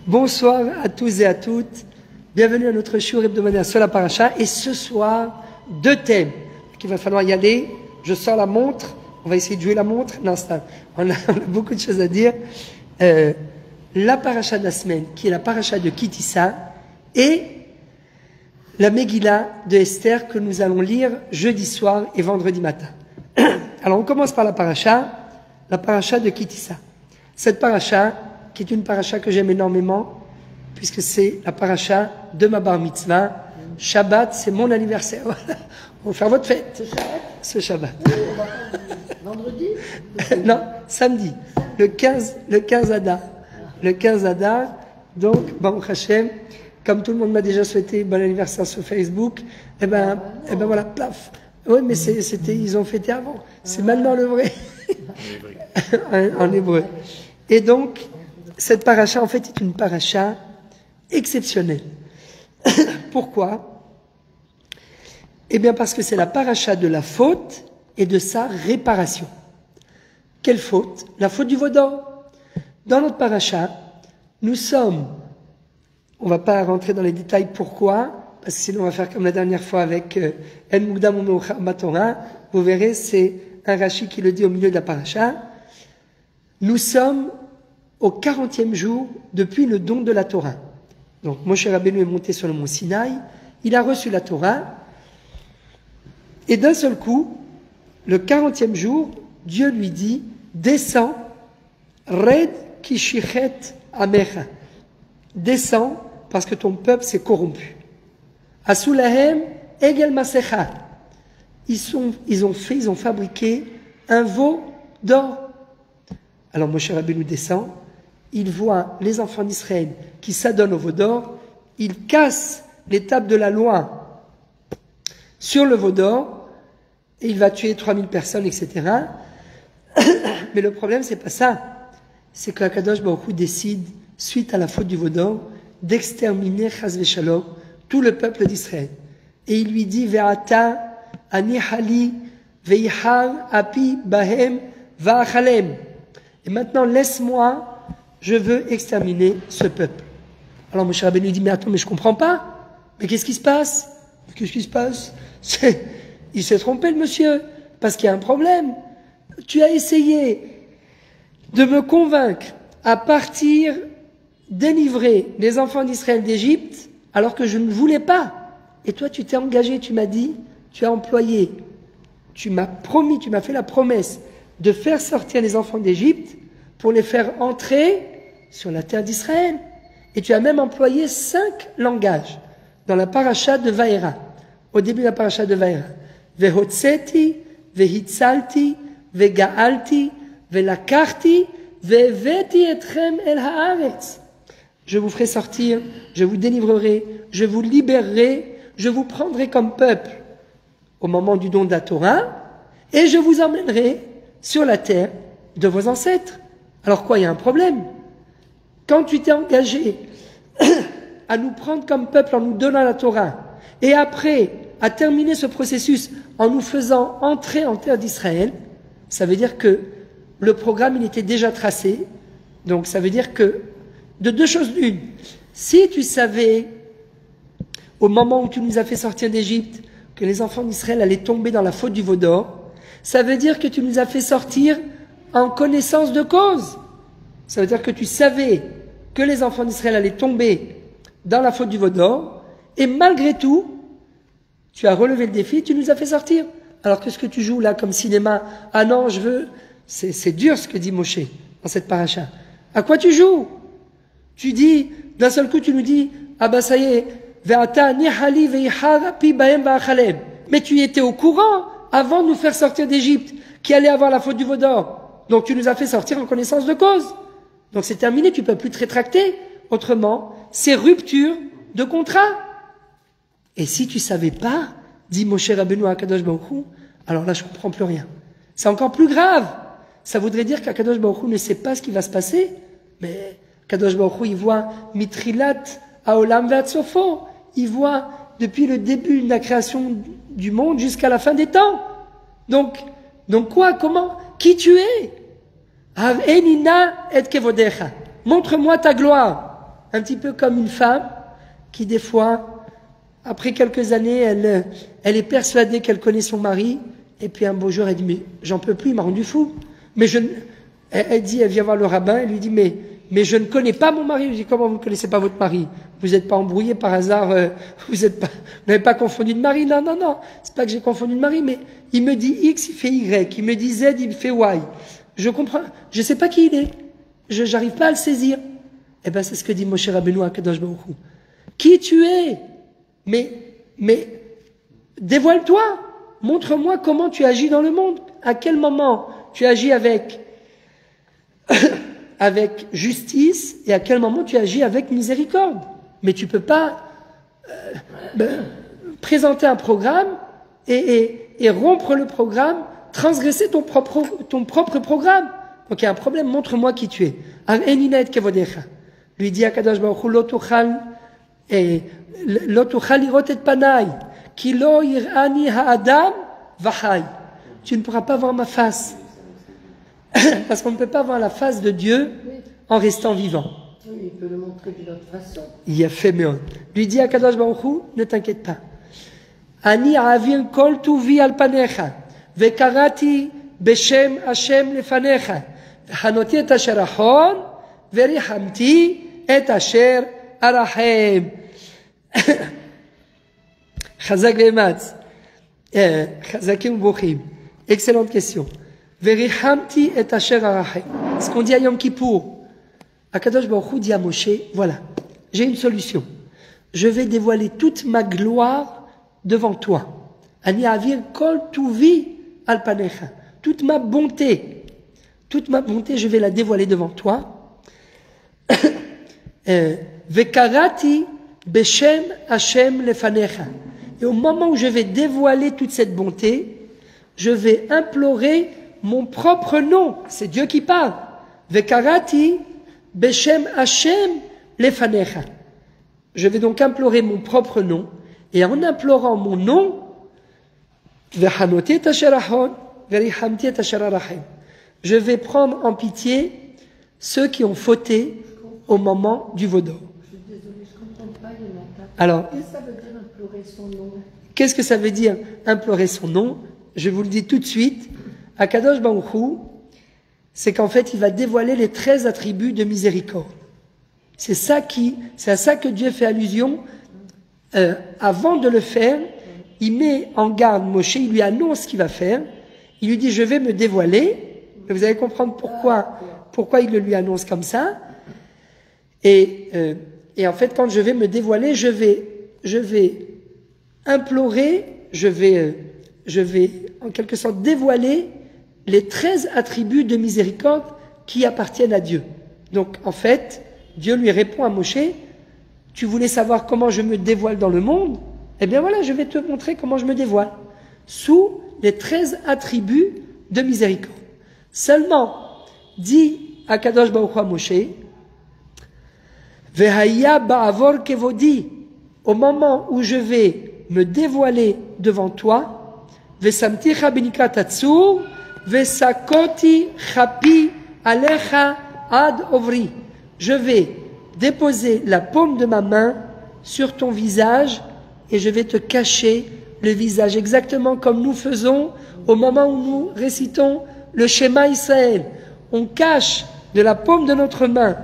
Bonsoir à tous et à toutes. Bienvenue à notre shiur hebdomadaire sur la paracha. Et ce soir, deux thèmes qu'il va falloir y aller. Je sors la montre. On va essayer de jouer la montre. Non, on a beaucoup de choses à dire. La paracha de la semaine, qui est la paracha de Kitissa, et la Megillah de Esther que nous allons lire jeudi soir et vendredi matin. Alors on commence par la paracha de Kitissa. Cette paracha, qui est une paracha que j'aime énormément, puisque c'est la paracha de ma bar mitzvah. Shabbat, c'est mon anniversaire. Voilà. On va faire votre fête. Ce Shabbat. Vendredi? Non, samedi. Le 15 Adar. Le 15 Adar. Donc, Baruch Hashem, comme tout le monde m'a déjà souhaité bon anniversaire sur Facebook, et ben voilà, plaf. Oui, mais ils ont fêté avant. C'est maintenant le vrai. En hébreu. Et donc, cette paracha, en fait, est une paracha exceptionnelle. Pourquoi? Eh bien, parce que c'est la paracha de la faute et de sa réparation. Quelle faute? La faute du veau d'or. Dans notre paracha, nous sommes, on ne va pas rentrer dans les détails pourquoi, parce que sinon on va faire comme la dernière fois avec El Mugdam Umeuchar Batorah. Vous verrez, c'est un Rashi qui le dit au milieu de la paracha. Nous sommes au 40e jour depuis le don de la Torah. Donc Moshe Rabbeinu est monté sur le mont Sinaï, il a reçu la Torah, et d'un seul coup, le 40e jour, Dieu lui dit, descends, Red Kishichet Amecha, descends parce que ton peuple s'est corrompu. Asulahem Egel Masecha, ils ont fabriqué un veau d'or. Alors Moshe Rabbeinu descend, il voit les enfants d'Israël qui s'adonnent au veau d'or, il casse les tables de la loi sur le veau d'or, et il va tuer 3000 personnes, etc. Mais le problème, c'est pas ça. C'est que Akadosh Baruch Hu décide, suite à la faute du veau d'or, d'exterminer Chas v'Shalom tout le peuple d'Israël. Et il lui dit, Ve'ata anihali ve'ihar api bahem va'achalem. Et maintenant, laisse-moi, je veux exterminer ce peuple. Alors Moshe Rabbeinu dit, mais attends, mais je comprends pas. Mais qu'est-ce qui se passe? Qu'est-ce qui se passe? Il s'est trompé, le monsieur, parce qu'il y a un problème. Tu as essayé de me convaincre à partir délivrer les enfants d'Israël d'Égypte, alors que je ne voulais pas. Et toi, tu t'es engagé, tu m'as dit, tu as employé, tu m'as promis, tu m'as fait la promesse de faire sortir les enfants d'Égypte pour les faire entrer sur la terre d'Israël. Et tu as même employé 5 langages dans la paracha de Vaïra. Au début de la paracha de Vaïra. Vehotseti, vehitzalti, vegaalti, velakarti, veveti etchem el haaretz. Je vous ferai sortir, je vous délivrerai, je vous libérerai, je vous prendrai comme peuple au moment du don de la Torah, et je vous emmènerai sur la terre de vos ancêtres. Alors quoi, il y a un problème? Quand tu t'es engagé à nous prendre comme peuple en nous donnant la Torah, et après à terminer ce processus en nous faisant entrer en terre d'Israël, ça veut dire que le programme il était déjà tracé. Donc ça veut dire que de deux choses l'une, si tu savais au moment où tu nous as fait sortir d'Égypte que les enfants d'Israël allaient tomber dans la faute du veau d'or, ça veut dire que tu nous as fait sortir en connaissance de cause. Ça veut dire que tu savais que les enfants d'Israël allaient tomber dans la faute du veau d'or, et malgré tout, tu as relevé le défi, tu nous as fait sortir. Alors que ce que tu joues là comme cinéma, ah non, je veux, c'est dur ce que dit Moshe dans cette paracha. À quoi tu joues? Tu dis, d'un seul coup tu nous dis, ah bah ça y est, ve'ata nihali ve'ihar api bahem va'achalem. Mais tu étais au courant avant de nous faire sortir d'Égypte, qui allait avoir la faute du veau d'or. Donc tu nous as fait sortir en connaissance de cause. Donc c'est terminé, tu ne peux plus te rétracter. Autrement, c'est rupture de contrat. Et si tu ne savais pas, dit Moshe Rabbeinu à Kadosh Baruch Hu, alors là je ne comprends plus rien. C'est encore plus grave. Ça voudrait dire qu'Akadosh Baruch Hu ne sait pas ce qui va se passer. Mais Kadosh Baruch Hu, il voit Mitrilat Haolam Ve'atzofo. Il voit depuis le début de la création du monde jusqu'à la fin des temps. Donc quoi, comment, qui tu es? Montre-moi ta gloire. un petit peu comme une femme qui des fois, après quelques années, elle est persuadée qu'elle connaît son mari, et puis un beau jour, elle dit, mais j'en peux plus, il m'a rendu fou. Mais elle vient voir le rabbin, elle lui dit, mais je ne connais pas mon mari. Je lui dis, comment vous ne connaissez pas votre mari? Vous n'êtes pas embrouillé par hasard, vous n'avez pas confondu de mari? Non, non, non, c'est pas que j'ai confondu de mari, mais il me dit X, il fait Y, il me dit Z, il fait Y. Je comprends, je sais pas qui il est. J'arrive pas à le saisir. Eh ben, c'est ce que dit Moshe Rabbeinu à Kadosh Baruch Hu. Qui tu es? Mais, dévoile-toi. Montre-moi comment tu agis dans le monde. À quel moment tu agis avec justice et à quel moment tu agis avec miséricorde. Mais tu peux pas présenter un programme et rompre le programme, transgresser ton propre programme. Donc il y a un problème, montre-moi qui tu es. Lui dit à Kadosh Baruch Hu, lo tuchal lirot et panai, ki lo yirani ha'adam v'chai. Tu ne pourras pas voir ma face. Parce qu'on ne peut pas voir la face de Dieu en restant vivant. Oui, il peut le montrer d'une autre façon. Il a fait mieux. Lui dit à Kadosh Baruch Hu, ne t'inquiète pas. Ani avir kol tuvi al panecha, vekarati beshem Hashem lefanecha, hanoti et asher achon, verihamti et asher arachem. Chazak ve'ematz. Chazakim u'bochim. Excellente question. Verihamti et asher arachem. Ce qu'on dit à Yom Kippour. Akadosh Baruch Hu dit à Moshe, voilà, j'ai une solution. Je vais dévoiler toute ma gloire devant toi. Ani avir kol tuvi al panecha. Toute ma bonté, je vais la dévoiler devant toi. Vekarati beshem Hashem lefanecha. Et au moment où je vais dévoiler toute cette bonté, je vais implorer mon propre nom. C'est Dieu qui parle. Vekarati beshem Hashem lefanecha. Je vais donc implorer mon propre nom. Et en implorant mon nom, je vais prendre en pitié ceux qui ont fauté au moment du Vaudor. Je suis désolée, je ne comprends pas, Yonatan. Alors, Qu'est-ce que ça veut dire implorer son nom? qu'est-ce que ça veut dire implorer son nom? Je vous le dis tout de suite. Akadosh Baruch Hu, c'est qu'en fait, il va dévoiler les 13 attributs de miséricorde. C'est à ça que Dieu fait allusion. Avant de le faire, il met en garde Moshe, il lui annonce ce qu'il va faire. Il lui dit, je vais me dévoiler. Et vous allez comprendre pourquoi il le lui annonce comme ça. Et en fait, quand je vais me dévoiler, je vais implorer, je vais en quelque sorte dévoiler les 13 attributs de miséricorde qui appartiennent à Dieu. Donc, en fait, Dieu lui répond à Moshe, tu voulais savoir comment je me dévoile dans le monde? Eh bien voilà, je vais te montrer comment je me dévoile. Sous les 13 attributs de miséricorde. Seulement, dit Akadosh Baruch Hu à Moshe, Vehaya ba'avor kevodi, au moment où je vais me dévoiler devant toi, Vesamticha benikrat atzur, Vesakoti chapi alecha ad ovri. Je vais déposer la paume de ma main sur ton visage et je vais te cacher le visage, exactement comme nous faisons au moment où nous récitons le Shema Israël. On cache de la paume de notre main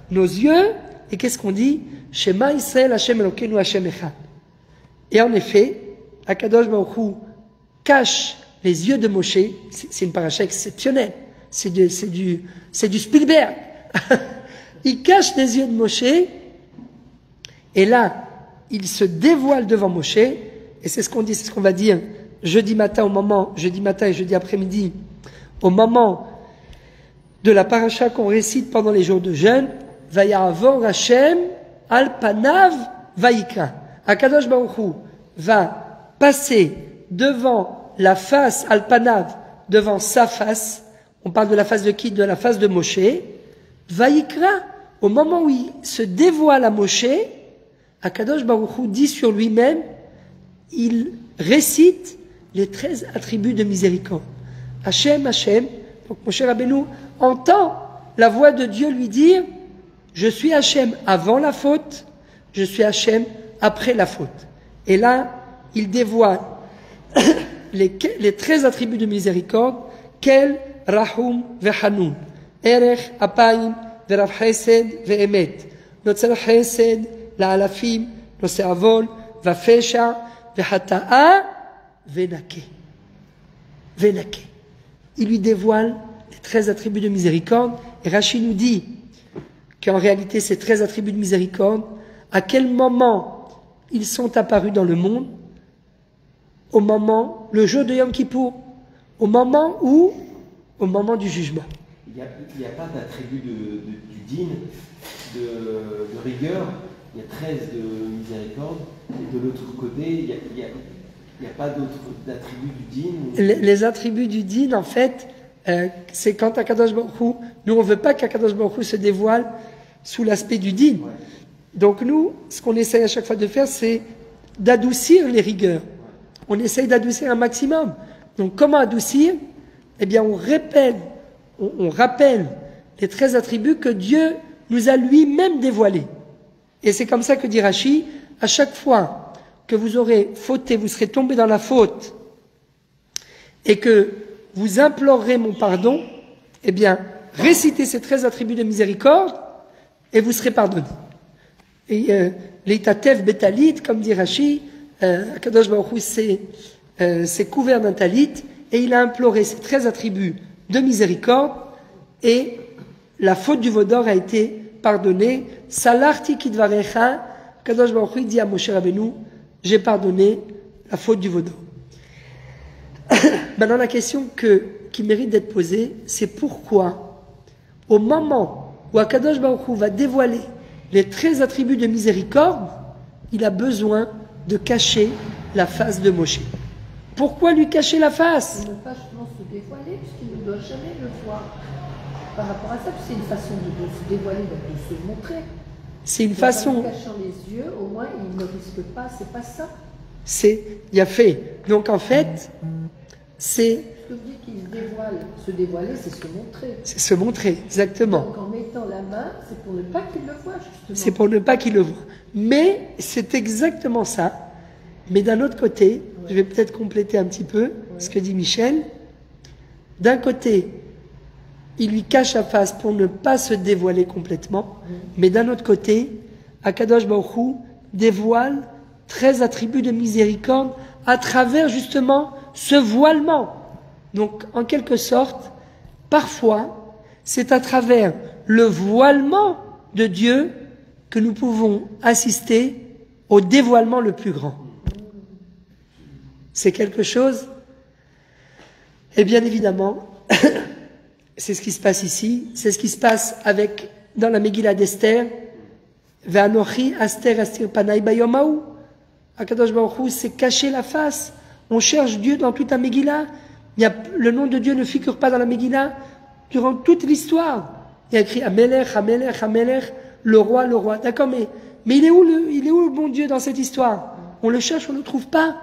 nos yeux et qu'est-ce qu'on dit? Shema Israël Hashem Elokeinu Hashem Echad. Et en effet, Akadosh Baruch Hu cache les yeux de Moshe. C'est une paracha exceptionnelle. C'est du Spielberg. Il cache les yeux de Moshe, et là, il se dévoile devant Moshe, et c'est ce qu'on dit, c'est ce qu'on va dire jeudi matin et jeudi après-midi, au moment de la paracha qu'on récite pendant les jours de jeûne, Vayavor Hashem al panav vayikra. Akadosh Baruch Hu va passer devant la face al panav, devant sa face. On parle de la face de qui? De la face de Moshe. Vayikra. Au moment où il se dévoile à Moshe, Akadosh Baruch Hu dit sur lui-même, il récite les 13 attributs de miséricorde. Hashem, Hashem. Donc Moshe Rabbeinu entend la voix de Dieu lui dire, je suis Hachem avant la faute, je suis Hachem après la faute. Et là, il dévoile les 13 attributs de miséricorde, Kel, Rahum, Vehanoun, Erech, Apayim, Verav Chesed, Vehemet, Notzer Chesed, La Alafim, Notzer Avol, Vafesha, Vehata'a, Venake. Venake. Il lui dévoile les 13 attributs de miséricorde, et Rachid nous dit qu'en réalité, ces 13 attributs de miséricorde, à quel moment ils sont apparus dans le monde? Au moment, le jour de Yom Kippour, au moment du jugement. Il n'y a pas d'attribut du din, de rigueur, il y a 13 de miséricorde, et de l'autre côté, il n'y a pas d'autres attributs du din. Les attributs du din, en fait, c'est quand Akadosh Baruch Hu, nous on ne veut pas qu'Akadosh Baruch Hu se dévoile sous l'aspect du din. Ouais. Donc nous, ce qu'on essaye à chaque fois de faire, c'est d'adoucir les rigueurs. On essaye d'adoucir un maximum. Donc comment adoucir? Eh bien on rappelle les 13 attributs que Dieu nous a lui-même dévoilés. Et c'est comme ça que dit Rashi, à chaque fois que vous aurez fauté, vous serez tombé dans la faute, et que vous implorerez mon pardon, eh bien récitez ces 13 attributs de miséricorde, et vous serez pardonné. Et l'itatev betalit, comme dit Rashi, Akadosh Baruch Hu s'est couvert d'un talit, et il a imploré ces 13 attributs de miséricorde, et la faute du veau d'or a été pardonnée. Salarti kidvarecha, Akadosh Baruch Hu dit à Moshe Rabbeinu, j'ai pardonné la faute du veau d'or. Maintenant la question qui mérite d'être posée, c'est pourquoi, au moment où Akadosh Baruch Hu va dévoiler les 13 attributs de miséricorde, il a besoin de cacher la face de Moshe. Pourquoi lui cacher la face? Il ne pas justement se dévoiler, puisqu'il ne doit jamais le voir. Par rapport à ça, c'est une façon de se dévoiler, de se montrer. C'est une façon. En cachant les yeux, au moins, il ne risque pas, c'est pas ça. Il a fait. Donc en fait, c'est. Ce que vous dites qu'il se dévoiler, c'est se montrer. C'est se montrer, exactement. Donc en mettant la main, c'est pour ne pas qu'il le voie, justement. C'est pour ne pas qu'il le voie. Mais c'est exactement ça. Mais d'un autre côté, je vais peut-être compléter un petit peu ce que dit Michel. D'un côté, il lui cache la face pour ne pas se dévoiler complètement. Mais d'un autre côté, Akadosh Baruch Hu dévoile 13 attributs de miséricorde à travers justement ce voilement. Donc, en quelque sorte, parfois, c'est à travers le voilement de Dieu que nous pouvons assister au dévoilement le plus grand. C'est quelque chose, et bien évidemment, c'est ce qui se passe ici, c'est ce qui se passe dans la Megillah d'Esther, Ve'anochi aster astir panai bayomahu. Akadosh Baruch Hu s'est caché la face. On cherche Dieu dans toute la Megillah. Le nom de Dieu ne figure pas dans la Megillah durant toute l'histoire. Il y a écrit Amelech, Amelech, Amelech, le roi, le roi. D'accord, mais il est où le bon Dieu dans cette histoire? On le cherche, on ne le trouve pas.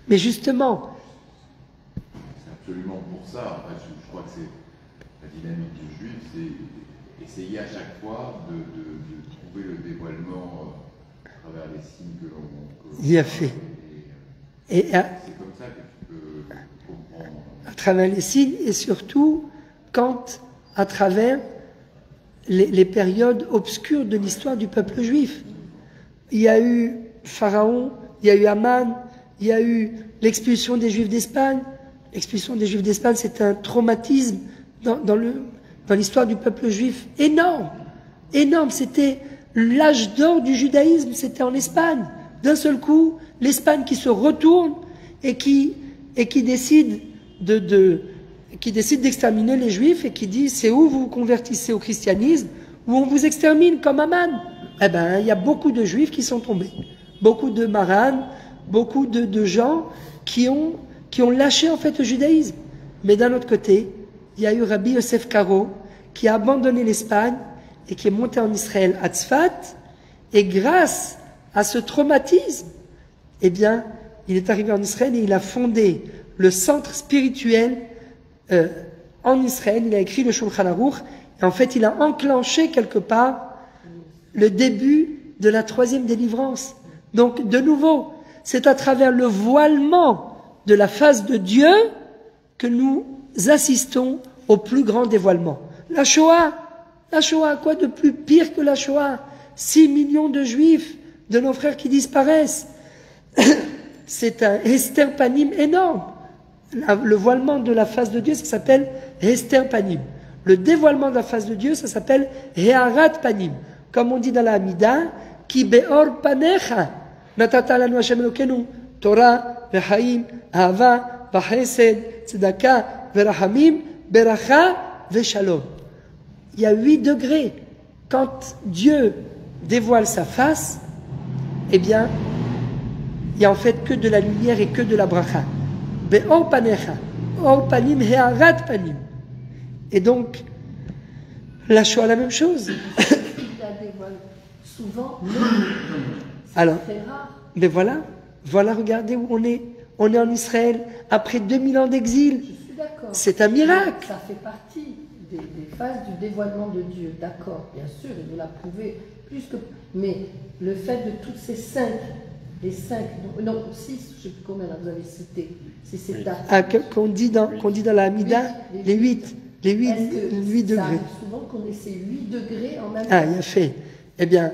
Mais justement, c'est absolument pour ça. Enfin, je crois que c'est la dynamique du juif, c'est essayer à chaque fois de trouver le dévoilement à travers les signes que l'on y a fait. Et c'est comme ça que tu peux comprendre. À travers les signes, et surtout quand, à travers les périodes obscures de l'histoire du peuple juif. Il y a eu Pharaon, il y a eu Aman, il y a eu l'expulsion des Juifs d'Espagne. L'expulsion des Juifs d'Espagne, c'est un traumatisme dans l'histoire du peuple juif énorme. Énorme. C'était l'âge d'or du judaïsme, c'était en Espagne. D'un seul coup, l'Espagne qui se retourne et qui décide d'exterminer les Juifs et qui dit c'est où vous vous convertissez au christianisme ou on vous extermine comme Aman. Eh ben, il y a beaucoup de Juifs qui sont tombés. Beaucoup de Maran, beaucoup de gens qui ont lâché en fait le judaïsme. Mais d'un autre côté, il y a eu Rabbi Yosef Karo qui a abandonné l'Espagne et qui est monté en Israël à Tzfat. Et grâce à ce traumatisme, eh bien, il est arrivé en Israël et il a fondé le centre spirituel en Israël. Il a écrit le Shulchan Aruch. Et en fait, il a enclenché quelque part le début de la 3e délivrance. Donc, de nouveau, c'est à travers le voilement de la face de Dieu que nous assistons au plus grand dévoilement. La Shoah, quoi de plus pire que la Shoah? 6 millions de Juifs, de nos frères qui disparaissent. C'est un Hester Panim énorme. Le voilement de la face de Dieu, ça s'appelle Hester Panim. Le dévoilement de la face de Dieu, ça s'appelle Hearat Panim. Comme on dit dans la Hamida, Ki beor panecha, natata lanu Hashem Elokenu, Torah, vechaim, ahava, vachesed, tzedaka, verahamim, beracha, veshalom. Il y a 8 degrés. Quand Dieu dévoile sa face, eh bien, il n'y a en fait que de la lumière et que de la bracha. Be'or panecha, or panim he'arat panim. Et donc, la Shoah, la même chose. Il la dévoile souvent, Alors, c'est très rare. mais voilà, regardez où on est. On est en Israël après 2000 ans d'exil. Je suis d'accord. C'est un miracle. Ça fait partie des phases du dévoilement de Dieu, d'accord, bien sûr, il nous l'a prouvé plus que... Mais le fait de toutes ces 5, les 5, non, 6, je ne sais plus combien là, vous avez cité, c'est ces dates. Ah, qu'on dit dans la Hamida, les 8 degrés. Ça arrive souvent qu'on ait ces 8 degrés en même temps. Ah, il a fait. Eh bien,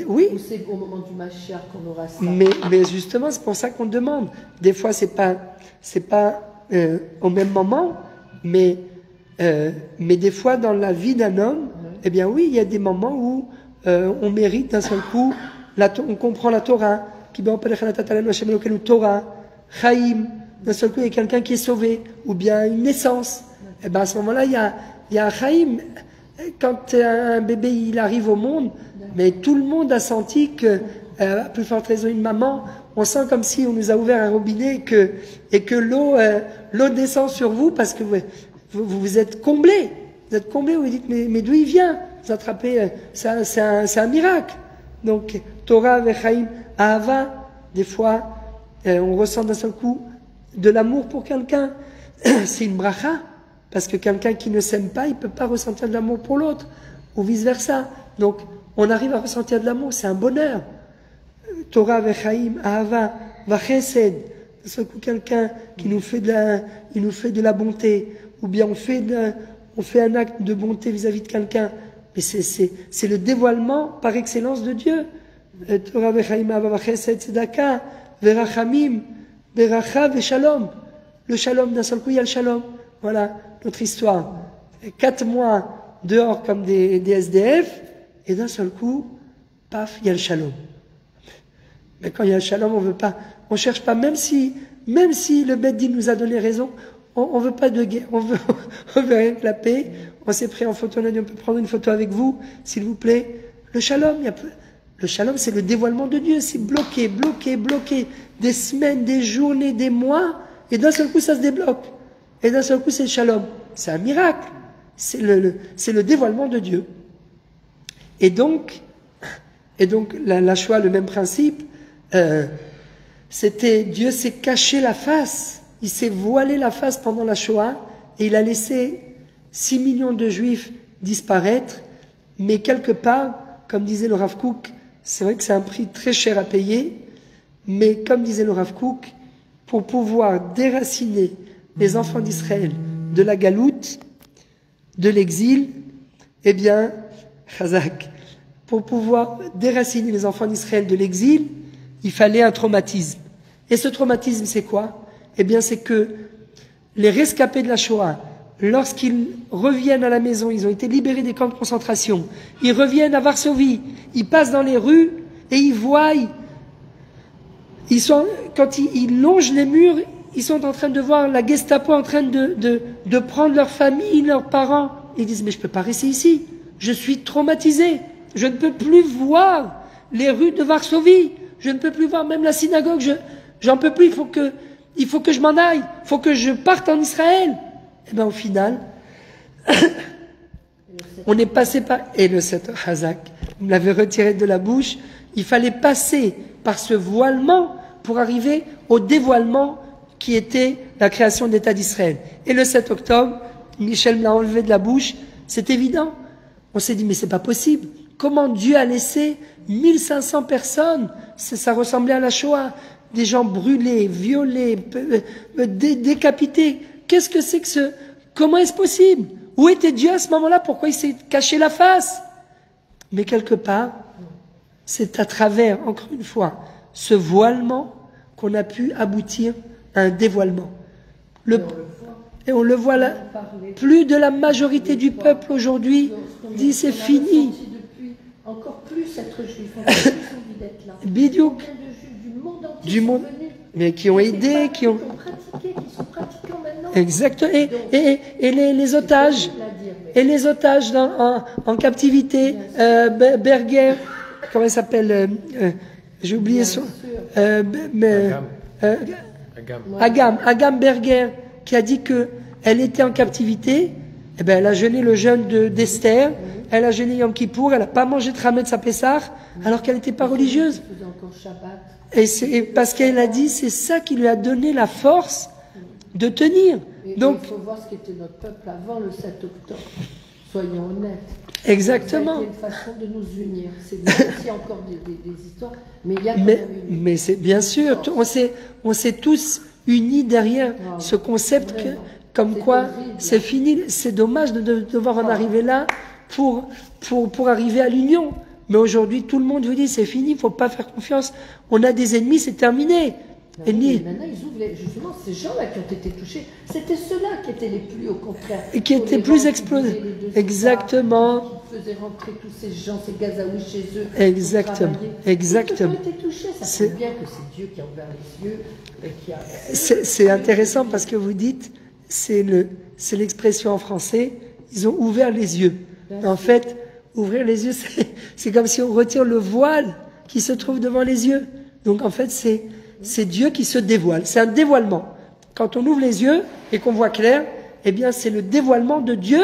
oui. Ou c'est au moment du Mashiach qu'on aura ça. Mais justement, c'est pour ça qu'on demande. Des fois, c'est pas au même moment, mais des fois, dans la vie d'un homme, eh bien oui, il y a des moments où on mérite d'un seul coup, on comprend la Torah, Torah, Chaim, d'un seul coup, il y a quelqu'un qui est sauvé, ou bien une naissance. Eh bien, à ce moment-là, il y a un Chaim. Quand un bébé il arrive au monde, mais tout le monde a senti que, à plus forte raison une maman, on sent comme si on nous a ouvert un robinet et que l'eau descend sur vous parce que vous êtes comblés. Vous êtes comblés, vous dites, mais d'où il vient? Vous attrapez, c'est un miracle. Donc, Torah, Vechaim, Ahava, des fois, on ressent d'un seul coup de l'amour pour quelqu'un. C'est une bracha. Parce que quelqu'un qui ne s'aime pas, il ne peut pas ressentir de l'amour pour l'autre, ou vice-versa. Donc, on arrive à ressentir de l'amour, c'est un bonheur. Torah, Vechaim, Ahava, Vachesed. D'un seul coup, quelqu'un qui nous fait de la bonté, ou bien on fait un acte de bonté vis-à-vis de quelqu'un. Mais c'est le dévoilement par excellence de Dieu. Torah, Vechaim, Ahava, Vachesed, Tzedaka, Verachamim, Beracha, Veshalom. Le shalom, d'un seul coup, il y a le shalom. Voilà notre histoire. 4 mois dehors comme des SDF, et d'un seul coup, paf, il y a le shalom. Mais quand il y a le shalom, on cherche pas, même si le Beth-Din nous a donné raison, on veut pas de guerre, on veut rien que la paix. On s'est pris en photo, on a dit, on peut prendre une photo avec vous, s'il vous plaît. Le shalom, c'est le dévoilement de Dieu, c'est bloqué, des semaines, des journées, des mois, et d'un seul coup, ça se débloque. Et d'un seul coup, c'est le shalom. C'est un miracle. C'est le dévoilement de Dieu. Et donc la Shoah, le même principe, c'était Dieu s'est caché la face. Il s'est voilé la face pendant la Shoah et il a laissé 6 millions de Juifs disparaître. Mais quelque part, comme disait le Rav Kook, c'est vrai que c'est un prix très cher à payer, mais comme disait le Rav Kook, pour pouvoir déraciner les enfants d'Israël de la galoute, de l'exil, eh bien, Chazak, pour pouvoir déraciner les enfants d'Israël de l'exil, il fallait un traumatisme. Et ce traumatisme, c'est quoi? Eh bien, c'est que les rescapés de la Shoah, lorsqu'ils reviennent à la maison, ils ont été libérés des camps de concentration, ils reviennent à Varsovie, ils passent dans les rues et ils voient, quand ils longent les murs, ils sont en train de voir la Gestapo en train de prendre leur famille, leurs parents. Ils disent, mais je ne peux pas rester ici. Je suis traumatisé. Je ne peux plus voir les rues de Varsovie. Je ne peux plus voir même la synagogue. J'en peux plus. Il faut que je m'en aille. Il faut que je parte en Israël. Et bien au final, on est passé par... Et le Sefer Hazak, vous me l'avez retiré de la bouche. Il fallait passer par ce voilement pour arriver au dévoilement qui était la création de l'État d'Israël. Et le 7 octobre, Michel me l'a enlevé de la bouche, c'est évident. On s'est dit, mais c'est pas possible. Comment Dieu a laissé 1500 personnes? Ça ressemblait à la Shoah. Des gens brûlés, violés, décapités. Qu'est-ce que c'est que ce... Comment est-ce possible? Où était Dieu à ce moment-là? Pourquoi il s'est caché la face? Mais quelque part, c'est à travers, encore une fois, ce voilement qu'on a pu aboutir à un dévoilement. Et on le voit là. Plus de la majorité du peuple aujourd'hui dit c'est fini. Encore plus être juif, on a plus envie d'être là. Bidiouk. Du monde, mais qui ont aidé, qui ont pratiqué, qui sont pratiquants maintenant. Exactement. Et les otages, et les otages en captivité, Berger, comment il s'appelle, j'ai oublié son, Agam Berger, qui a dit que elle était en captivité. Eh ben, elle a jeûné le jeûne d'Esther, elle a jeûné Yom Kippour, elle n'a pas mangé de Hametz à Pessah, alors qu'elle n'était pas religieuse. Et c'est parce qu'elle a dit, c'est ça qui lui a donné la force de tenir. Donc, il faut voir ce qu'était notre peuple avant le 7 octobre. Soyons honnêtes. Exactement. C'est une façon de nous unir. C'est aussi encore des histoires, mais il y a quand même une... Mais c'est bien sûr, on s'est tous unis derrière ce concept que, comme quoi c'est fini. C'est dommage de devoir en arriver là pour arriver à l'union. Mais aujourd'hui, tout le monde vous dit c'est fini, il ne faut pas faire confiance. On a des ennemis, c'est terminé. Ennemis. Maintenant, ils ouvrent justement ces gens-là qui ont été touchés. C'était ceux-là qui étaient les plus, au contraire. Et qui étaient plus explosés. Exactement. Qui faisaient rentrer tous ces gens, ces Gazaouis chez eux. Exactement. Exactement. Ils ont été touchés. Ça prouve bien que c'est Dieu qui a ouvert les yeux. Et qui a... C'est intéressant parce que vous dites, c'est l'expression en français, ils ont ouvert les yeux. En fait, ouvrir les yeux, c'est comme si on retire le voile qui se trouve devant les yeux. Donc en fait, c'est Dieu qui se dévoile. C'est un dévoilement. Quand on ouvre les yeux et qu'on voit clair, eh bien c'est le dévoilement de Dieu.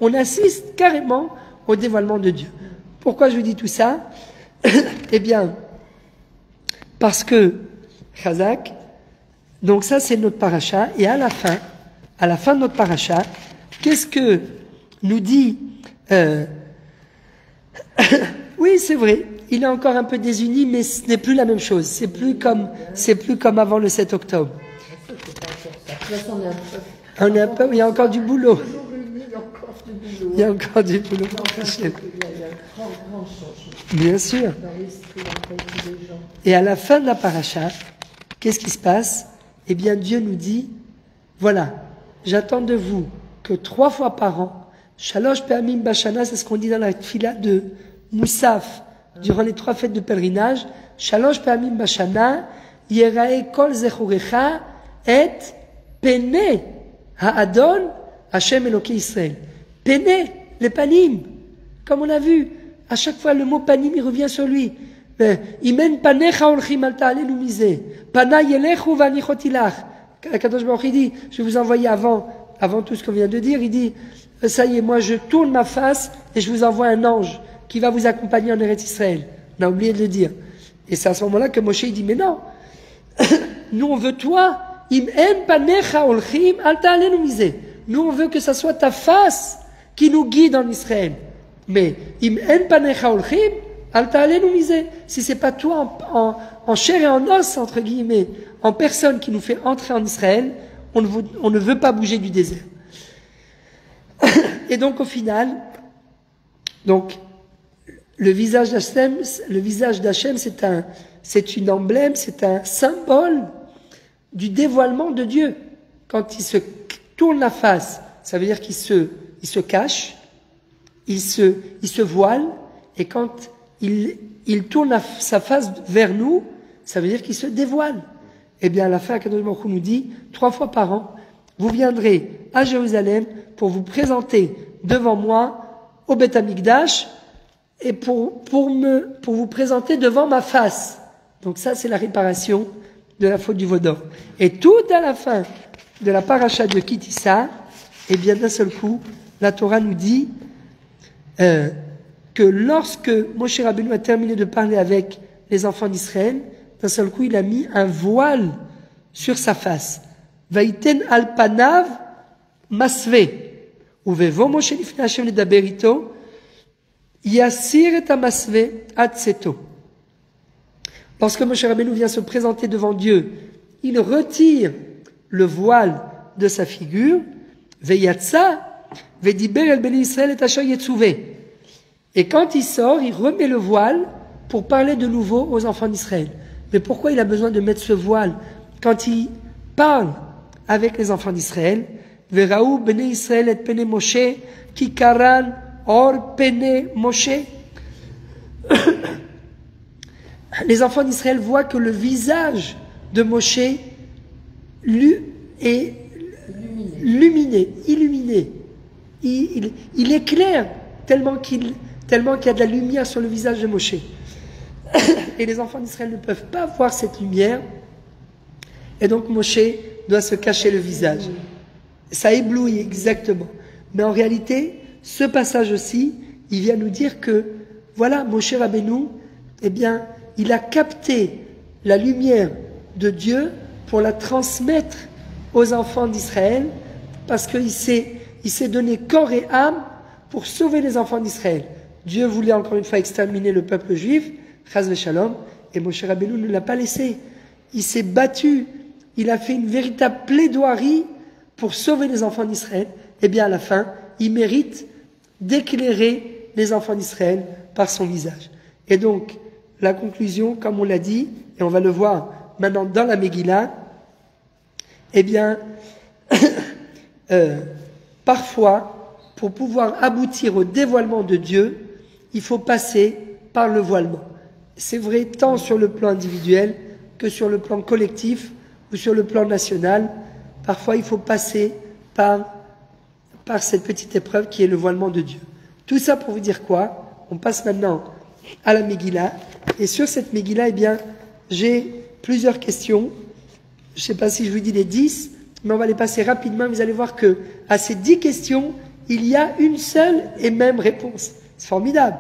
On assiste carrément au dévoilement de Dieu. Pourquoi je vous dis tout ça? Eh bien, parce que, Chazak, donc ça c'est notre paracha, et à la fin de notre paracha, qu'est-ce que nous dit oui, c'est vrai, il est encore un peu désuni, mais ce n'est plus la même chose. C'est plus comme avant le 7 octobre. On est un peu, il y a encore du boulot. Il y a encore du boulot. Bien sûr. Et à la fin de la paracha, qu'est-ce qui se passe? Eh bien, Dieu nous dit, voilà, j'attends de vous que 3 fois par an, Shalosh Pe'amim Bashana, c'est ce qu'on dit dans la fila de Moussaf, durant les 3 fêtes de pèlerinage, Shalosh Pe'amim Bashana, Yerae Kol Zechurecha, et Pene Ha'adon, Hashem Eloké Israël. Pene, les panim, comme on a vu, à chaque fois le mot panim, il revient sur lui. Imen panecha olchim al ta'alenu miseh, pana yelechu vanichotilach. Kadosh Baruch il dit, je vais vous envoyer avant tout ce qu'on vient de dire, il dit, ça y est, moi je tourne ma face et je vous envoie un ange qui va vous accompagner en Eretz Israël. On a oublié de le dire. Et c'est à ce moment-là que Moshe il dit, mais non, nous on veut toi, im en panecha olchim al ta'alenu miseh. Nous on veut que ça soit ta face qui nous guide en Israël. Mais im en panecha olchim al ta'alenu miseh. Si c'est pas toi en chair et en os, entre guillemets, en personne qui nous fait entrer en Israël, on ne veut pas bouger du désert. Et donc au final, donc le visage d'Hachem, c'est une emblème, c'est un symbole du dévoilement de Dieu. Quand il se tourne la face, ça veut dire qu'il se cache, il se voile, et quand il tourne sa face vers nous, ça veut dire qu'il se dévoile. Eh bien, à la fin, Kadosh Baruch Hu nous dit, 3 fois par an, vous viendrez à Jérusalem pour vous présenter devant moi au Beth Amikdash et pour vous présenter devant ma face. Donc ça, c'est la réparation de la faute du veau d'or. Et tout à la fin de la paracha de Kitissa, eh bien, d'un seul coup, la Torah nous dit que lorsque Moshe Rabbeinu a terminé de parler avec les enfants d'Israël, d'un seul coup, il a mis un voile sur sa face. Vaïten al panav masve. Uvevo Moshe lifnei Hashem ledaber ito. Yassir et Amasve Atseto. Lorsque Moshe Rabbeinu vient se présenter devant Dieu, il retire le voile de sa figure, Veyatsa, Vediber el Beni Israël et Asher Yetzuvé. Et quand il sort, il remet le voile pour parler de nouveau aux enfants d'Israël. Mais pourquoi il a besoin de mettre ce voile quand il parle avec les enfants d'Israël? Veraou Beni Israël et Pene Moshe, Kikaran Or Pene Moshe. Les enfants d'Israël voient que le visage de Moshe est illuminé. Il éclaire tellement qu'il y a de la lumière sur le visage de Moshe. Et les enfants d'Israël ne peuvent pas voir cette lumière. Et donc Moshe doit se cacher le visage. Ça éblouit exactement. Mais en réalité, ce passage aussi, il vient nous dire que, voilà, Moshe Rabbeinu, eh bien, il a capté la lumière de Dieu pour la transmettre aux enfants d'Israël, parce qu'il s'est donné corps et âme pour sauver les enfants d'Israël. Dieu voulait encore une fois exterminer le peuple juif, Chas v'Shalom, et Moshe Rabbeinu ne l'a pas laissé. Il s'est battu, il a fait une véritable plaidoirie pour sauver les enfants d'Israël. Et bien à la fin, il mérite d'éclairer les enfants d'Israël par son visage. Et donc, la conclusion, comme on l'a dit, et on va le voir maintenant dans la Megillah, eh bien, parfois, pour pouvoir aboutir au dévoilement de Dieu, il faut passer par le voilement. C'est vrai tant sur le plan individuel que sur le plan collectif ou sur le plan national. Parfois, il faut passer par cette petite épreuve qui est le voilement de Dieu. Tout ça pour vous dire quoi? On passe maintenant à la Megillah. Et sur cette Megillah, eh bien, j'ai plusieurs questions. Je ne sais pas si je vous dis les 10, mais on va les passer rapidement. Vous allez voir que à ces 10 questions, il y a une seule et même réponse. C'est formidable.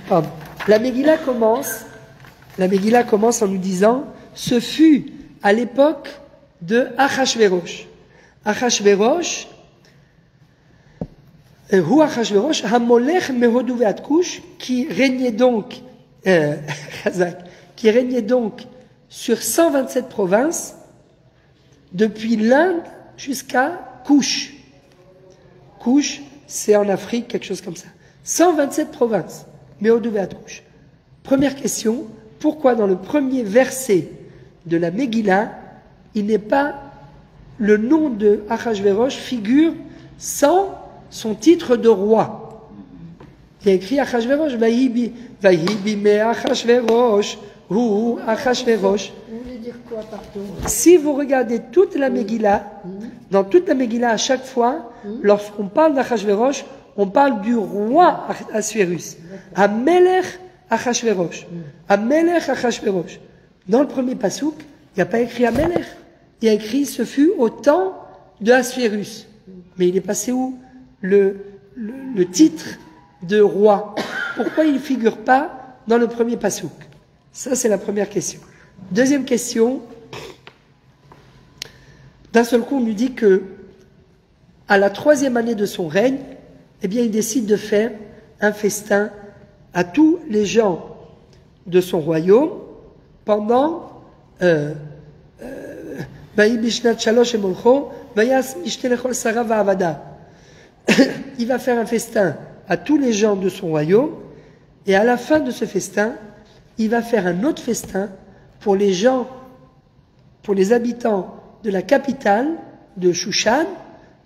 Pardon. La Megillah commence en nous disant, ce fut à l'époque de Achashverosh. Achashverosh, Hamolech Mehodu ve'ad Kush, qui régnait donc sur 127 provinces, depuis l'Inde jusqu'à Kush. Kush, c'est en Afrique, quelque chose comme ça. 127 provinces, Mehodu ve'ad Kush. Première question, pourquoi dans le premier verset de la Megillah, il n'est pas le nom de Achashverosh figure sans son titre de roi? Il y a écrit Achashverosh, Vahibi me Achashverosh, ou Achashverosh. Vous voulez dire quoi, pardon? Si vous regardez toute la Megillah, dans toute la Megillah, à chaque fois, lorsqu'on parle d'Achashverosh, on parle du roi Assuérus. Amelech Achashverosh. Amelech Achashverosh. Dans le premier pasouk, il n'y a pas écrit Amelech. Il y a écrit ce fut au temps de Assuérus. Mais il est passé où le titre de roi? Pourquoi il ne figure pas dans le premier pasouk? Ça, c'est la première question. Deuxième question. D'un seul coup, on nous dit que à la 3e année de son règne, eh bien, il décide de faire un festin à tous les gens de son royaume pendant il va faire un festin à tous les gens de son royaume, et à la fin de ce festin, il va faire un autre festin pour les gens, pour les habitants de la capitale de Shushan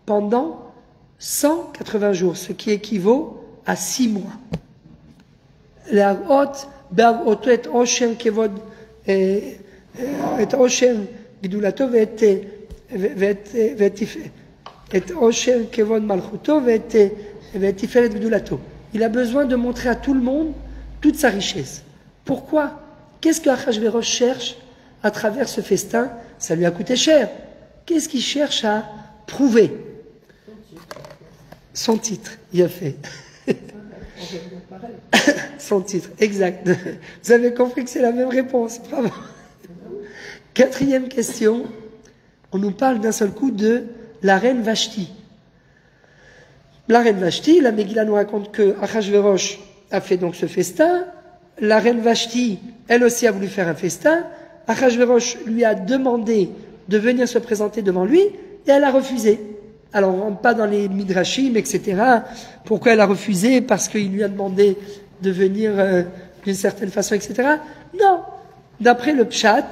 pendant 180 jours, ce qui équivaut à 6 mois. Il a besoin de montrer à tout le monde toute sa richesse. Pourquoi? Qu'est-ce que Achashverosh cherche à travers ce festin? Ça lui a coûté cher. Qu'est-ce qu'il cherche à prouver? Son titre, il a fait. Son titre, exact. Vous avez compris que c'est la même réponse. Bravo. 4e question. On nous parle d'un seul coup de la reine Vashti. la reine Vashti, la Megillah nous raconte que Achashverosh a fait donc ce festin. La reine Vashti, elle aussi a voulu faire un festin. Achashverosh lui a demandé de venir se présenter devant lui et elle a refusé. Alors on ne rentre pas dans les midrashim, etc. Pourquoi elle a refusé? Parce qu'il lui a demandé de venir d'une certaine façon, etc. Non. D'après le pshat,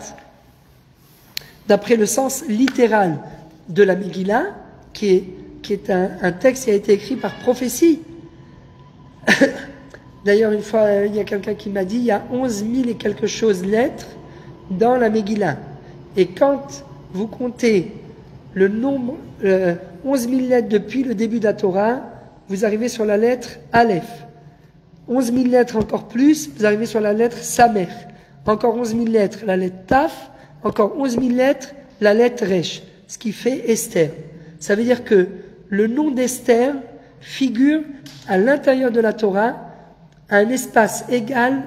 d'après le sens littéral de la Megillah, qui est un texte qui a été écrit par prophétie. D'ailleurs, une fois, il y a quelqu'un qui m'a dit, il y a 11 000 et quelque chose lettres dans la Megillah. Et quand vous comptez le nombre, 11 000 lettres depuis le début de la Torah, vous arrivez sur la lettre Aleph. 11 000 lettres encore plus, vous arrivez sur la lettre Samer. Encore 11 000 lettres, la lettre Taf. Encore 11 000 lettres, la lettre Resh. Ce qui fait Esther. Ça veut dire que le nom d'Esther figure à l'intérieur de la Torah à un espace égal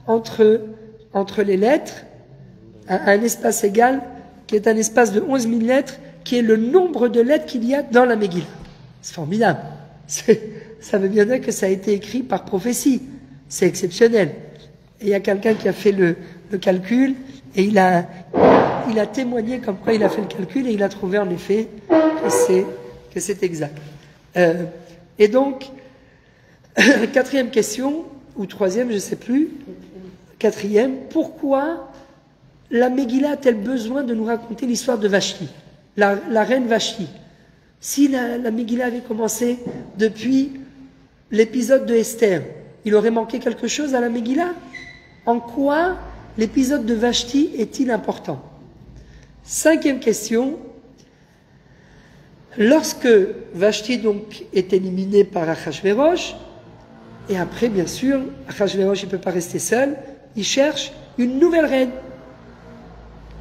entre les lettres, à un espace égal qui est un espace de 11 000 lettres, qui est le nombre de lettres qu'il y a dans la Megillah. C'est formidable. Ça veut bien dire que ça a été écrit par prophétie. C'est exceptionnel. Et il y a quelqu'un qui a fait le calcul et il a témoigné comme quoi il a fait le calcul et il a trouvé en effet que c'est exact. Et donc, quatrième question, ou troisième, je ne sais plus, quatrième, pourquoi la Megillah a-t-elle besoin de nous raconter l'histoire de Vashti, la reine Vashti? Si la Megillah avait commencé depuis l'épisode de Esther, il aurait manqué quelque chose à la Megillah? En quoi l'épisode de Vashti est-il important? Cinquième question. Lorsque Vashti donc est éliminée par Achashverosh, et après bien sûr, Achashverosh ne peut pas rester seul, il cherche une nouvelle reine.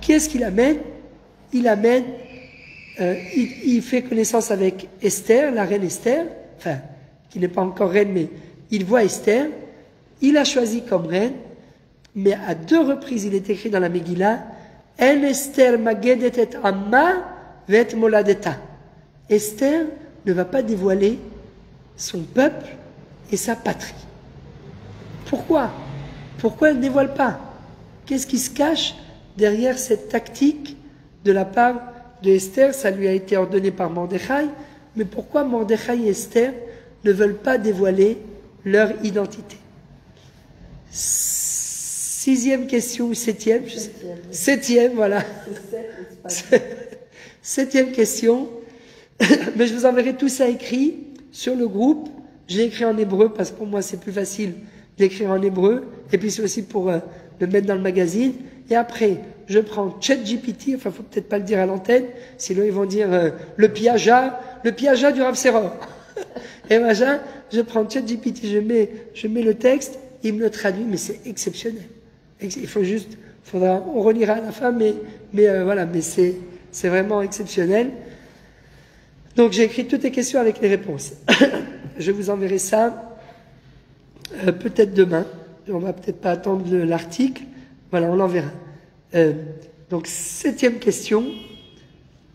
Qui est-ce qu'il amène? Il amène, il fait connaissance avec Esther, la reine Esther, enfin, qui n'est pas encore reine, mais il voit Esther, il a choisi comme reine, mais à 2 reprises il est écrit dans la Megillah, En Esther magedet et amma vet moladeta. Esther ne va pas dévoiler son peuple et sa patrie. Pourquoi? Pourquoi elle ne dévoile pas? Qu'est-ce qui se cache derrière cette tactique de la part de Esther? Ça lui a été ordonné par Mordechai, mais pourquoi Mordechai et Esther ne veulent pas dévoiler leur identité? Sixième question ou septième? Septième, voilà. Septième question. Mais je vous enverrai tout ça écrit sur le groupe. J'ai écrit en hébreu parce que pour moi c'est plus facile d'écrire en hébreu. Et puis c'est aussi pour le mettre dans le magazine. Et après, je prends ChatGPT, enfin faut peut-être pas le dire à l'antenne, sinon ils vont dire le piaja du Rav Seror. Et machin, je prends ChatGPT, je mets le texte, il me le traduit, mais c'est exceptionnel. Il faut juste, on relira à la fin, mais voilà, mais c'est vraiment exceptionnel. Donc j'ai écrit toutes les questions avec les réponses. Je vous enverrai ça peut-être demain. On va peut-être pas attendre l'article. Voilà, on l'enverra. Donc 7e question.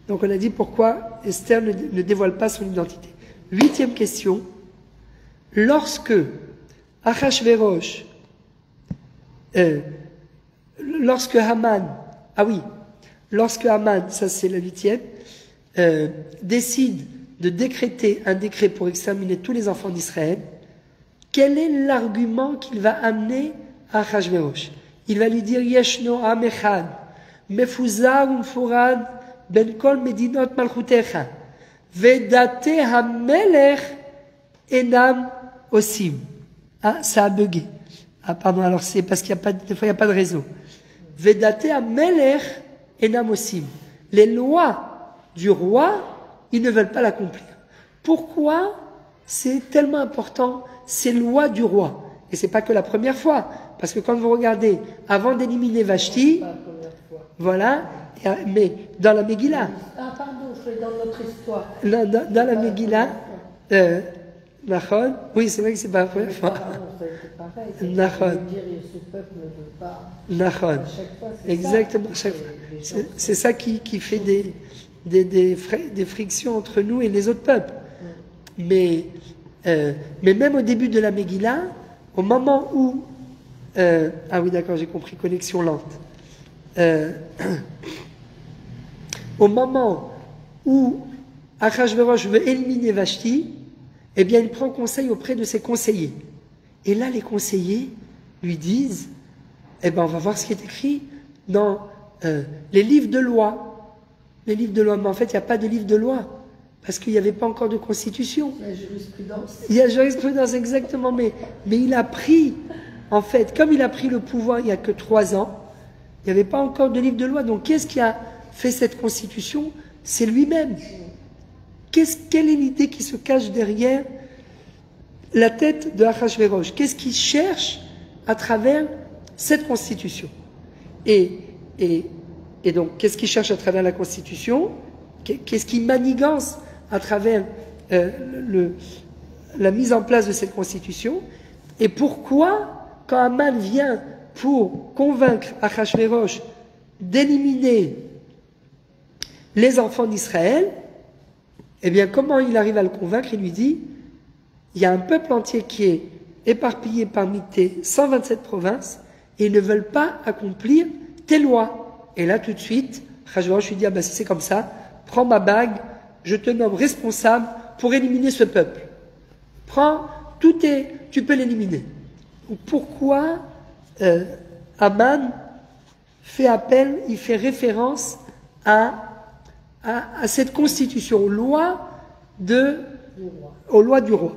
Donc on a dit pourquoi Esther ne dévoile pas son identité. 8e question. Lorsque Achashverosh, lorsque Haman, lorsque Haman, ça c'est la 8e, décide de décréter un décret pour exterminer tous les enfants d'Israël, quel est l'argument qu'il va amener à Achashverosh? Il va lui dire Yeshno Am Echad, Mefuzar Umfurad Ben Kol Medinot Malchutecha, Vedate HaMelech Enam Osim. Ah, ça a bugué. Ah, pardon, alors c'est parce qu'il y a pas, des fois il n'y a pas de réseau. Vedate HaMelech Enam Osim. Les lois du roi, ils ne veulent pas l'accomplir. Pourquoi c'est tellement important ces lois du roi? Et c'est pas que la première fois, parce que quand vous regardez, avant d'éliminer Vashti, voilà, mais dans la Megillah. Ah pardon, je suis dans notre histoire. Dans la Megillah, Nachon, oui c'est vrai que c'est pas la première fois. Nachon. Nachon. Exactement, chaque fois. C'est ça qui fait des frictions entre nous et les autres peuples. mais même au début de la Megillah, au moment où... ah oui, d'accord, j'ai compris, connexion lente. Au moment où Achashverosh veut éliminer Vashti, eh bien, il prend conseil auprès de ses conseillers. Et là, les conseillers lui disent, eh bien, on va voir ce qui est écrit dans les livres de loi. Les livres de loi, mais en fait, il n'y a pas de livre de loi, parce qu'il n'y avait pas encore de constitution. Il y a jurisprudence. Il y a jurisprudence, exactement, mais il a pris, en fait, comme il a pris le pouvoir il n'y a que 3 ans, il n'y avait pas encore de livre de loi, donc qu'est-ce qui a fait cette constitution? C'est lui-même. Quelle est l'idée qui se cache derrière la tête de Achashverosh? Qu'est-ce qu'il cherche à travers cette constitution? Et donc, qu'est-ce qu'il cherche à travers la constitution? Qu'est-ce qui manigance à travers la mise en place de cette constitution? Et pourquoi, quand Haman vient pour convaincre Achashverosh d'éliminer les enfants d'Israël, eh bien, comment il arrive à le convaincre? Il lui dit, il y a un peuple entier qui est éparpillé parmi tes 127 provinces, et ils ne veulent pas accomplir tes lois. Et là, tout de suite, Achashverosh lui dit, ah ben, si c'est comme ça, prends ma bague, je te nomme responsable pour éliminer ce peuple. Prends, tu peux l'éliminer. Pourquoi Haman fait appel, il fait référence à cette constitution, aux lois du roi.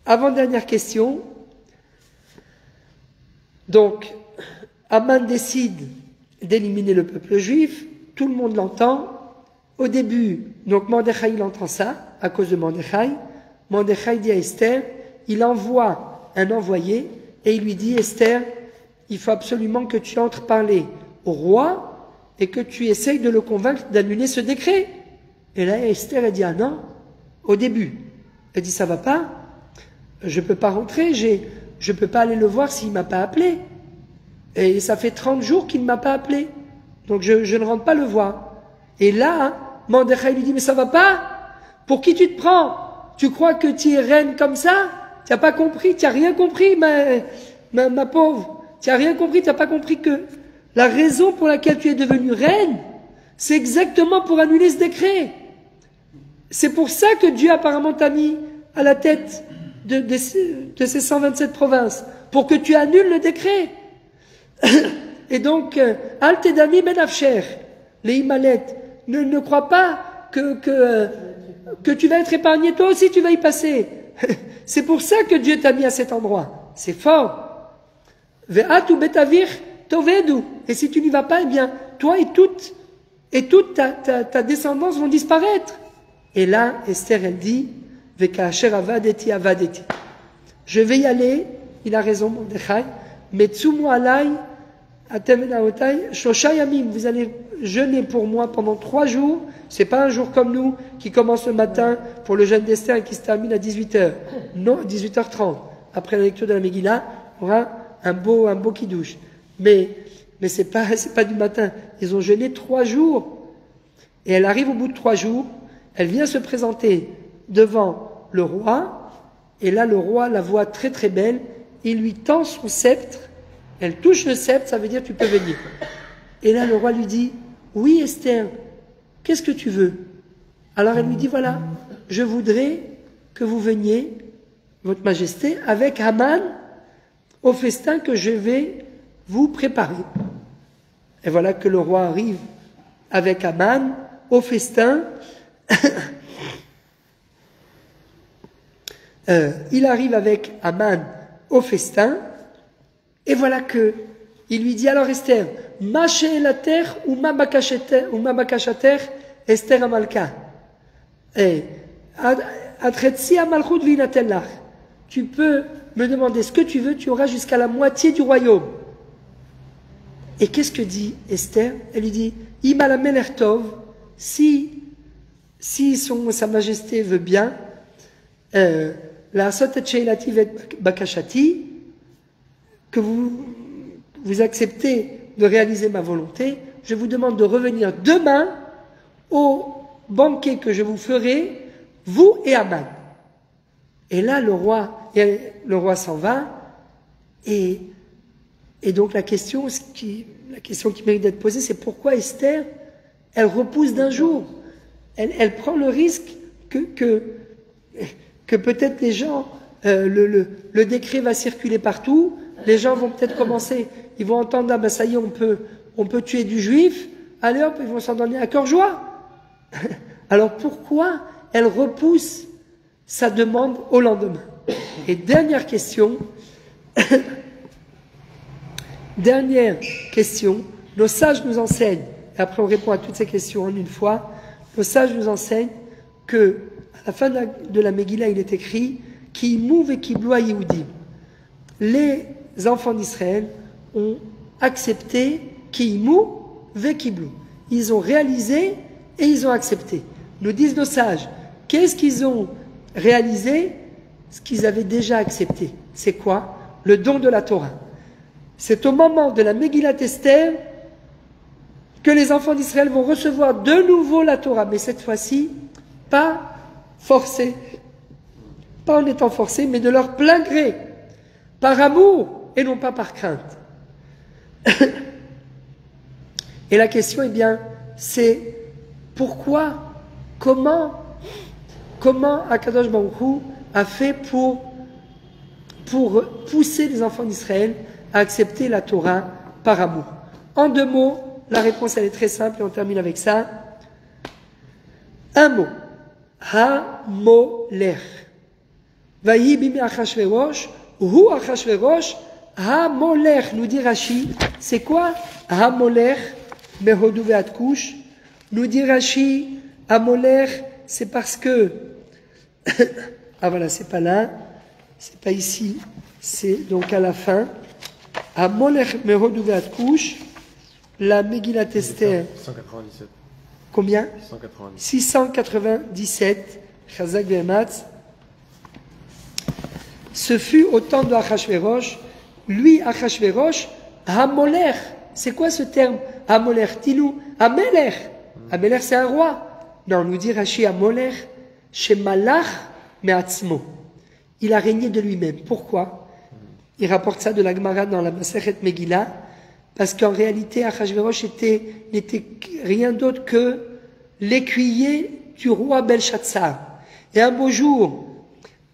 Avant-dernière question. Donc, Haman décide d'éliminer le peuple juif, tout le monde l'entend. Au début, donc Mordechai il entend ça, à cause de Mordechai. Mordechai dit à Esther, il envoie un envoyé, et il lui dit, Esther, il faut absolument que tu entres parler au roi, et que tu essayes de le convaincre d'annuler ce décret. Et là, Esther, elle dit, ah non, au début. Elle dit, ça va pas, je peux pas rentrer, je peux pas aller le voir s'il m'a pas appelé. Et ça fait 30 jours qu'il ne m'a pas appelé. Donc je ne rentre pas le voir. Et là, Mordechai lui dit, mais ça va pas? Pour qui tu te prends? Tu crois que tu es reine comme ça? Tu n'as pas compris, tu n'as rien compris, ma pauvre. Tu n'as rien compris, tu n'as pas compris que la raison pour laquelle tu es devenue reine, c'est exactement pour annuler ce décret. C'est pour ça que Dieu apparemment t'a mis à la tête de ces 127 provinces, pour que tu annules le décret. Et donc, Al Tedami Ben Afsher, les Himalet, ne crois pas que tu vas être épargné, toi aussi tu vas y passer. C'est pour ça que Dieu t'a mis à cet endroit. C'est fort. Ve'atu betavir tovedu. Et si tu n'y vas pas, eh bien, toi et toute ta descendance vont disparaître. Et là, Esther, elle dit, Ve'ka'asher avadeti avadeti. Je vais y aller, il a raison, Mordechai, mais tsumu alai, atemenaotai, shoshayamim, vous allez jeûner pour moi pendant 3 jours. C'est pas un jour comme nous, qui commence le matin pour le jeûne d'Esther et qui se termine à 18h. Non, 18h30. Après la lecture de la Megillah, on aura un beau kiddush. Mais c'est pas du matin. Ils ont jeûné 3 jours. Et elle arrive au bout de 3 jours, elle vient se présenter devant le roi, et là le roi la voit très très belle, il lui tend son sceptre, elle touche le sceptre, ça veut dire tu peux venir. Et là le roi lui dit, oui Esther, qu'est-ce que tu veux? Alors elle lui dit, voilà, je voudrais que vous veniez, votre majesté, avec Haman au festin que je vais vous préparer. Et voilà que le roi arrive avec Haman au festin. Il arrive avec Haman au festin, et voilà que il lui dit, alors Esther, ma she'elater ou ma bakashater Esther Amalka, atretsi amalchut v'inatelach, tu peux me demander ce que tu veux, tu auras jusqu'à la moitié du royaume. Et qu'est-ce que dit Esther? Elle lui dit, Ima la melech tov, si sa majesté veut bien, la sotet sheilati vet bakashati, que vous acceptez de réaliser ma volonté, je vous demande de revenir demain au banquet que je vous ferai, vous et Aman. Et là, le roi s'en va, et donc la question qui mérite d'être posée, c'est pourquoi Esther, elle repousse d'un jour. Elle prend le risque que peut-être les gens, le décret va circuler partout, les gens vont peut-être commencer, ils vont entendre, ah ben ça y est, on peut tuer du juif, allez hop, ils vont s'en donner à cœur joie. Alors pourquoi elle repousse sa demande au lendemain? Et dernière question, nos sages nous enseignent, et après on répond à toutes ces questions en une fois, nos sages nous enseignent que à la fin de la Megillah, il est écrit Ki mouv et ki bloua Yehudim. Les enfants d'Israël ont accepté Ki mouv ve ki blou. Ils ont réalisé et ils ont accepté. Nous disent nos sages, qu'est-ce qu'ils ont réalisé? Ce qu'ils avaient déjà accepté. C'est quoi? Le don de la Torah. C'est au moment de la Megillat Esther que les enfants d'Israël vont recevoir de nouveau la Torah, mais cette fois-ci, pas forcés, pas en étant forcés, mais de leur plein gré, par amour et non pas par crainte. Et la question, eh bien, c'est pourquoi, comment Akadosh Baruch Hu a fait pour pousser les enfants d'Israël à accepter la Torah par amour. En 2 mots, la réponse elle est très simple et on termine avec ça. Un mot. Ha-mo-lech. Vayi bimi Achashverosh, hu Achashverosh, ha-mo-lech, nous dit Rashi. C'est quoi ha-mo-lech, mehodou ve'at kush? Nous dit Rashi, ha-mo-lech, c'est parce que, ah voilà, c'est pas là, c'est pas ici, c'est donc à la fin. Ha-mo-lech, mehodou ve'at kush, la Megillat Esther. 197. Combien? 697. 697. Chazak Behematz. Ce fut au temps de Achashverosh. Lui, Achashverosh, Hamolech. C'est quoi ce terme? Hamolech, Tilou. Amelech. Amelech, c'est un roi. Non, nous dit Rashi Hamolech, chez Malach Me'atzmo. Il a régné de lui-même. Pourquoi? Il rapporte ça de la Gemara dans la Masechet Megillah. Parce qu'en réalité, Achashverosh n'était rien d'autre que l'écuyer du roi Belshazzar. Et un beau jour,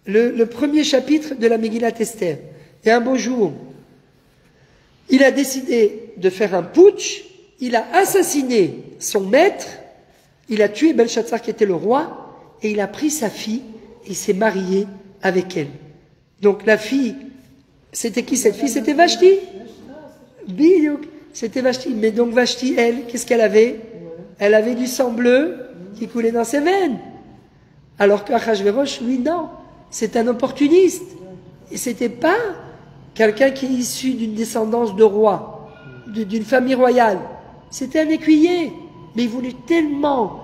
le premier chapitre de la Megillat Esther, et un beau jour, il a décidé de faire un putsch, il a assassiné son maître, il a tué Belshazzar qui était le roi, et il a pris sa fille, et il s'est marié avec elle. Donc la fille, c'était qui cette fille? C'était Vashti. Bidiouk, c'était Vashti. Mais donc Vashti, elle, qu'est-ce qu'elle avait? Elle avait du sang bleu qui coulait dans ses veines. Alors qu'Achashverosh, lui, non. C'est un opportuniste. Et c'était pas quelqu'un qui est issu d'une descendance de roi, d'une famille royale. C'était un écuyer. Mais il voulait tellement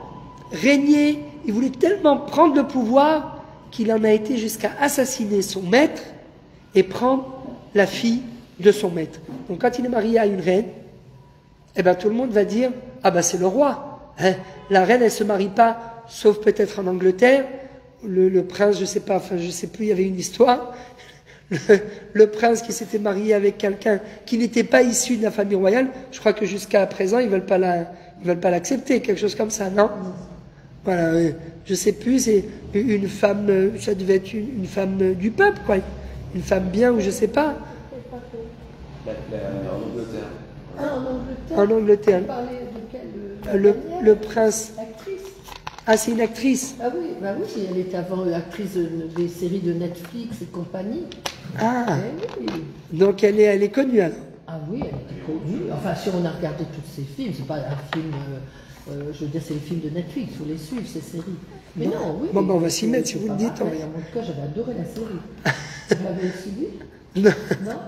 régner, il voulait tellement prendre le pouvoir qu'il en a été jusqu'à assassiner son maître et prendre la fille de son maître. Donc quand il est marié à une reine, eh ben tout le monde va dire ah ben c'est le roi. Hein, la reine elle se marie pas, sauf peut-être en Angleterre. Le prince, je sais pas, enfin je sais plus, il y avait une histoire. Le prince qui s'était marié avec quelqu'un qui n'était pas issu de la famille royale, je crois que jusqu'à présent ils veulent pas l'accepter, quelque chose comme ça, non? Voilà, je sais plus, c'est une femme, ça devait être une femme du peuple, quoi, une femme bien ou je sais pas. En Angleterre. Ah, en Angleterre. En Angleterre. Vous parlez de quelle Le prince. Actrice. Ah, c'est une actrice. Ah oui, bah oui, elle était avant actrice des séries de Netflix et compagnie. Ah, Eh oui. donc elle est connue alors. Ah oui, elle était connue. Enfin, si on a regardé tous ces films, c'est pas un film, je veux dire, c'est les films de Netflix, il faut les suivre, ces séries. Mais non, oui. Bon, ben, on va s'y mettre, si c'est vous pas le dites, mal. on va- En tout cas, j'avais adoré la série. Vous l'avez suivi? Non. Non?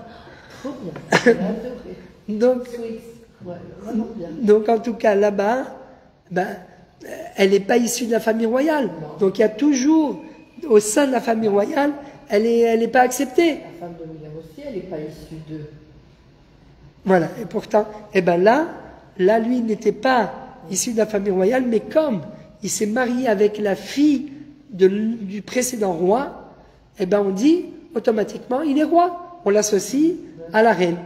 Trop bien. J'ai adoré. Donc, Sweet. Ouais, vraiment bien. donc en tout cas là-bas, ben, elle n'est pas issue de la famille royale. Donc il y a toujours, au sein de la famille royale, elle est pas acceptée. La femme de William aussi, elle n'est pas issue de... Voilà, et pourtant, eh ben là, lui n'était pas issu de la famille royale, mais comme il s'est marié avec la fille du précédent roi, eh ben on dit automatiquement il est roi. On l'associe à la reine.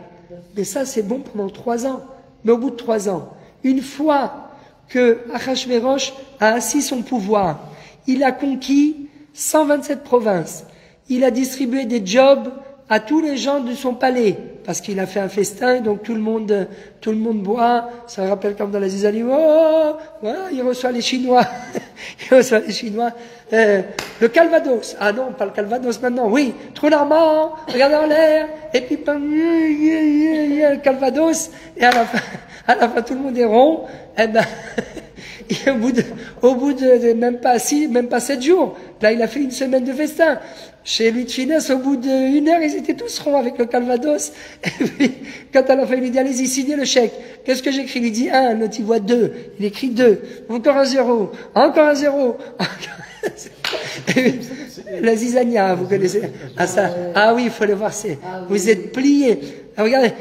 Mais ça c'est bon pendant 3 ans. Mais au bout de 3 ans, une fois que Achashverosh a assis son pouvoir, il a conquis 127 provinces, il a distribué des jobs à tous les gens de son palais, parce qu'il a fait un festin, donc tout le monde boit, ça rappelle comme dans la Zizanie, oh, voilà, il reçoit les Chinois, il reçoit les Chinois, le Calvados, ah non, pas le Calvados maintenant, oui, trou normand, regardez en l'air, et puis, le Calvados, et à la fin, tout le monde est rond, et ben, et au bout de même pas 7 jours, là, il a fait une semaine de festin. Chez lui de finesse, au bout d'1 heure, ils étaient tous ronds avec le Calvados. Et puis, quand à la fin, il lui dit, allez-y, signez le chèque. Qu'est-ce que j'écris? Il lui dit 1, l'autre, il voit 2. Il écrit 2. Encore un 0. Encore un 0. La zizania, vous connaissez? Ah, ça. Ah oui, il faut le voir, vous êtes pliés. Ah, regardez,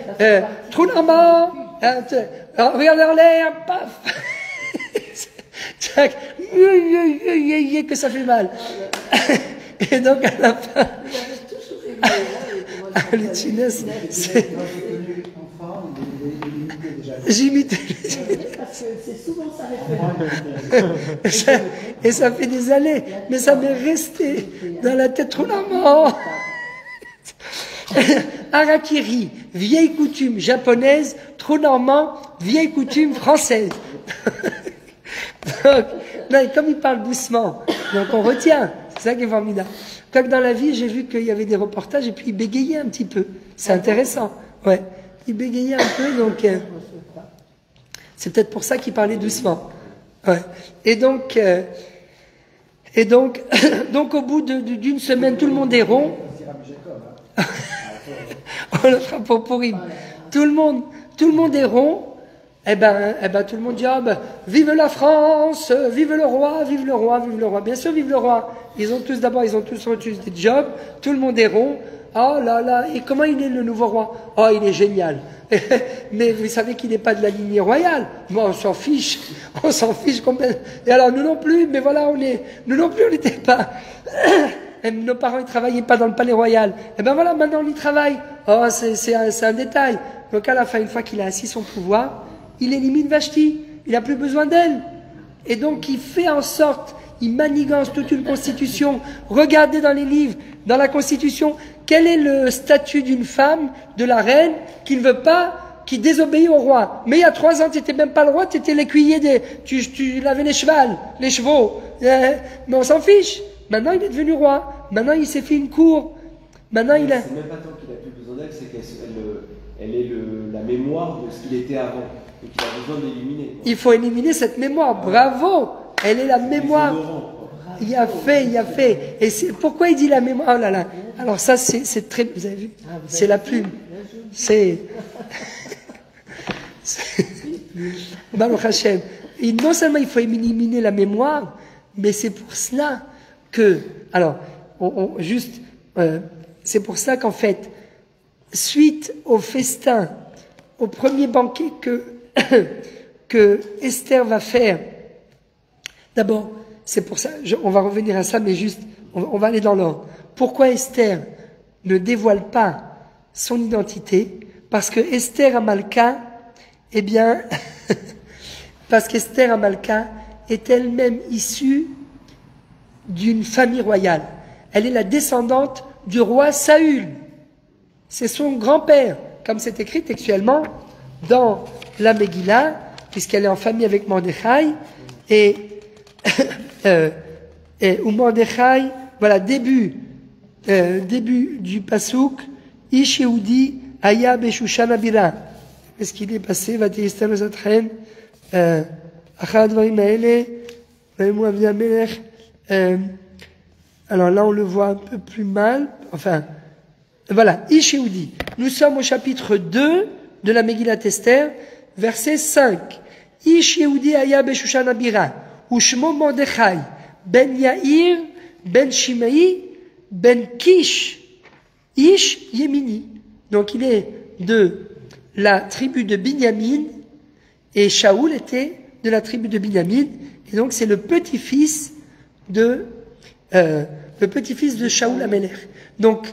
trou normand, regardez en l'air, paf. Que ça fait mal. Et donc, à la fin, les Chinaises, j'imite. Parce que c'est souvent ça référence. Et ça fait des années, mais ça m'est resté dans la tête trop normand. Harakiri, vieille coutume japonaise, trop normand, vieille coutume française. Donc, là, comme il parle doucement, donc on retient. C'est ça qui est formidable. Comme dans la vie, j'ai vu qu'il y avait des reportages et puis il bégayait un petit peu. C'est intéressant. Ouais. Il bégayait un peu, donc c'est peut-être pour ça qu'il parlait doucement. Ouais. Et donc, au bout d'une semaine, tout le monde est rond. On le fera pour Pourim. Tout le monde est rond. Eh ben, tout le monde dit, ah ben, vive la France, vive le roi, vive le roi, vive le roi. Bien sûr, vive le roi. Ils ont tous reçu des jobs, tout le monde est rond. Oh là là, et comment il est le nouveau roi? Oh, il est génial. Mais vous savez qu'il n'est pas de la lignée royale. Bon, on s'en fiche complètement. Et alors, nous non plus, mais voilà, nous non plus, on n'était pas. Et nos parents, ils travaillaient pas dans le palais royal. Et ben voilà, maintenant, on y travaille. Oh, c'est un détail. Donc, à la fin, une fois qu'il a assis son pouvoir, il élimine Vashti, il n'a plus besoin d'elle. Et donc il fait en sorte, il manigance toute une constitution. Regardez dans les livres, dans la constitution, quel est le statut d'une femme, de la reine, qui ne veut pas, qui désobéit au roi. Mais il y a 3 ans, tu n'étais même pas le roi, tu étais l'écuyer tu lavais les chevaux. Mais on s'en fiche. Maintenant il est devenu roi. Maintenant il s'est fait une cour. Maintenant il a... C'est même pas tant qu'il a plus besoin d'elle, c'est qu'elle est la mémoire de ce qu'il était avant. Donc il a besoin d'éliminer. Il faut éliminer cette mémoire. Bravo. Elle est la mémoire. Il a fait. Et c'est pourquoi il dit la mémoire. Oh là là. Alors ça, c'est très. Vous avez vu? C'est la plume. C'est. Baruch Hashem. Et non seulement il faut éliminer la mémoire, mais c'est pour cela que. Alors, c'est pour ça qu'en fait, suite au festin, au premier banquet que Esther va faire, d'abord, c'est pour ça, on va revenir à ça, mais juste, on va aller dans l'ordre. Pourquoi Esther ne dévoile pas son identité? Parce que Esther Amalka, eh bien, parce qu'Esther Amalka est elle-même issue d'une famille royale. Elle est la descendante du roi Saül. C'est son grand-père, comme c'est écrit textuellement dans la Megillah, puisqu'elle est en famille avec Mordechai, et où Mordechai, voilà, début du pasouk, Ish Yehudi Aya Beshushan Abira. Qu'est-ce qu'il est passé? Vateister Zatren, Achad Varim Aele, Vaimou Avia Melech. Alors là, on le voit un peu plus mal. Enfin, voilà, Ish Yehudi. Nous sommes au chapitre 2 de la Megillat Esther, verset 5. Ish Yehudi Aya Beshushan Abira, Ushmo Mordechai, Ben Yair, Ben Shimei, Ben Kish, Ish Yemini. Donc il est de la tribu de Binyamin, et Shaoul était de la tribu de Binyamin, et donc c'est le petit-fils de le petit-fils de Shaoul Amelech. Donc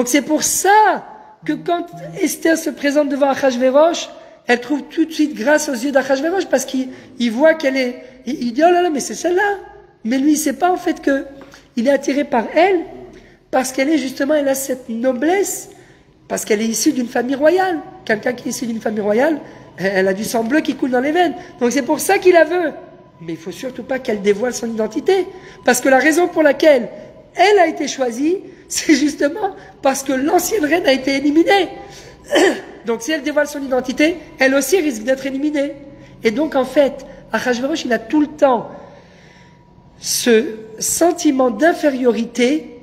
c'est pour ça que quand Esther se présente devant Achashverosh, elle trouve tout de suite grâce aux yeux d'Achashverosh, parce qu'il voit qu'elle est, il dit, oh là là, mais c'est celle-là. Mais lui, il sait pas en fait que il est attiré par elle, parce qu'elle est justement, elle a cette noblesse, parce qu'elle est issue d'une famille royale. Quelqu'un qui est issu d'une famille royale, elle a du sang bleu qui coule dans les veines. Donc c'est pour ça qu'il la veut. Mais il faut surtout pas qu'elle dévoile son identité. Parce que la raison pour laquelle elle a été choisie, c'est justement parce que l'ancienne reine a été éliminée. Donc si elle dévoile son identité, elle aussi risque d'être éliminée. Et donc en fait, Achashverosh, il a tout le temps ce sentiment d'infériorité,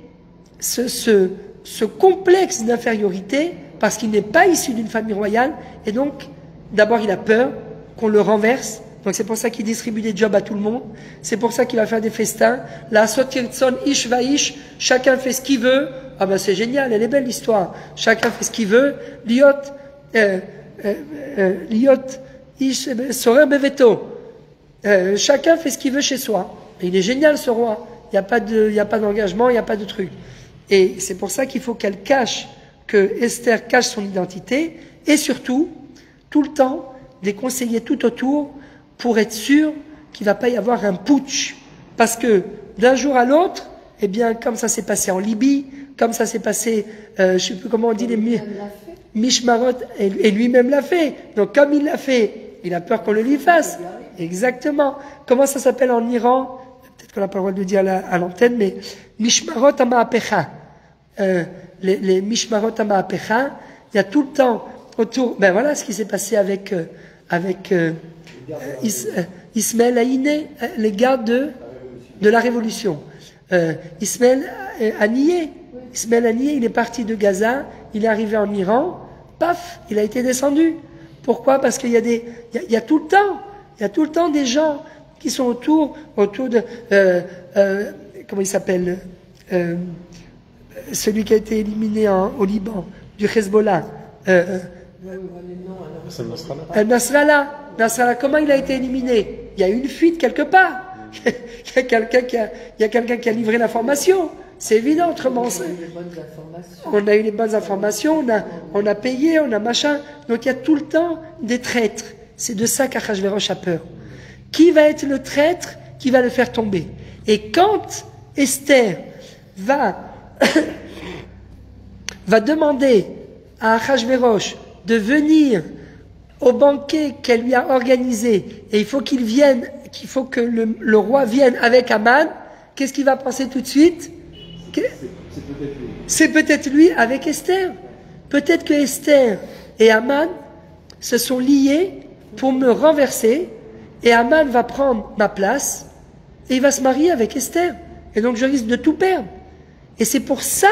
ce complexe d'infériorité, parce qu'il n'est pas issu d'une famille royale, et donc, d'abord il a peur qu'on le renverse, donc c'est pour ça qu'il distribue des jobs à tout le monde, c'est pour ça qu'il va faire des festins, la sotirtson ish va ish, chacun fait ce qu'il veut, ah ben c'est génial, elle est belle l'histoire, chacun fait ce qu'il veut, liot ish sorer beveto, chacun fait ce qu'il veut chez soi, et il est génial ce roi, il n'y a pas d'engagement, il n'y a pas de truc. Et c'est pour ça qu'il faut qu'elle cache, que Esther cache son identité, et surtout, tout le temps, les conseiller tout autour pour être sûr qu'il ne va pas y avoir un putsch. Parce que d'un jour à l'autre, eh bien, comme ça s'est passé en Libye, comme ça s'est passé, je ne sais plus comment on dit, les Mishmarot, et lui-même l'a fait. Donc comme il l'a fait, il a peur qu'on le lui fasse. Exactement. Comment ça s'appelle en Iran? Peut-être qu'on n'a pas le droit de le dire à l'antenne, mais Mishmarot Ama'apecha. Les Mishmarot Ama'apecha, il y a tout le temps autour, ben voilà ce qui s'est passé avec Ismaël Haïné, les gardes de la Révolution. Ismaël Haniyeh, il est parti de Gaza, il est arrivé en Iran, paf, il a été descendu. Pourquoi? Parce qu'il y a tout le temps des gens qui sont autour de, comment il s'appelle, celui qui a été éliminé au Liban, du Hezbollah, Nasrallah, comment il a été éliminé? Il y a eu une fuite quelque part. Il y a quelqu'un qui a livré l'information. C'est évident, autrement. On a eu les bonnes informations, on a payé, on a machin. Donc il y a tout le temps des traîtres. C'est de ça qu'Achashverosh a peur. Qui va être le traître qui va le faire tomber? Et quand Esther va demander à Achashverosh de venir au banquet qu'elle lui a organisé, et il faut qu'il que le roi vienne avec Aman, qu'est-ce qu'il va penser tout de suite? C'est peut-être lui avec Esther. Peut-être que Esther et Aman se sont liés pour me renverser, et Aman va prendre ma place, et il va se marier avec Esther. Et donc je risque de tout perdre. Et c'est pour ça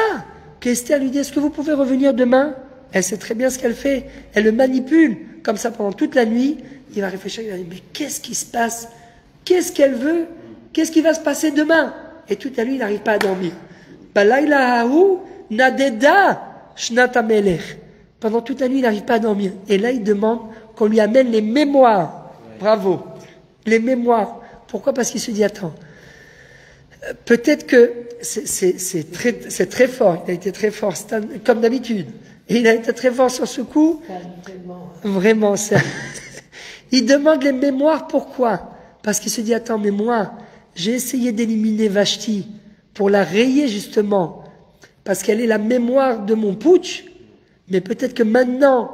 que Esther lui dit, est-ce que vous pouvez revenir demain? Elle sait très bien ce qu'elle fait. Elle le manipule comme ça pendant toute la nuit. Il va réfléchir, il va dire, mais qu'est-ce qui se passe? Qu'est-ce qu'elle veut? Qu'est-ce qui va se passer demain? Et toute la nuit, il n'arrive pas à dormir. Pendant toute la nuit, il n'arrive pas à dormir. Et là, il demande qu'on lui amène les mémoires. Bravo. Les mémoires. Pourquoi? Parce qu'il se dit, attends, peut-être que c'est très fort. Il a été très fort, comme d'habitude. Et il a été très fort sur ce coup. Vraiment, ça. Il demande les mémoires, pourquoi? Parce qu'il se dit, attends, mais moi, j'ai essayé d'éliminer Vashti pour la rayer justement, parce qu'elle est la mémoire de mon putsch, mais peut-être que maintenant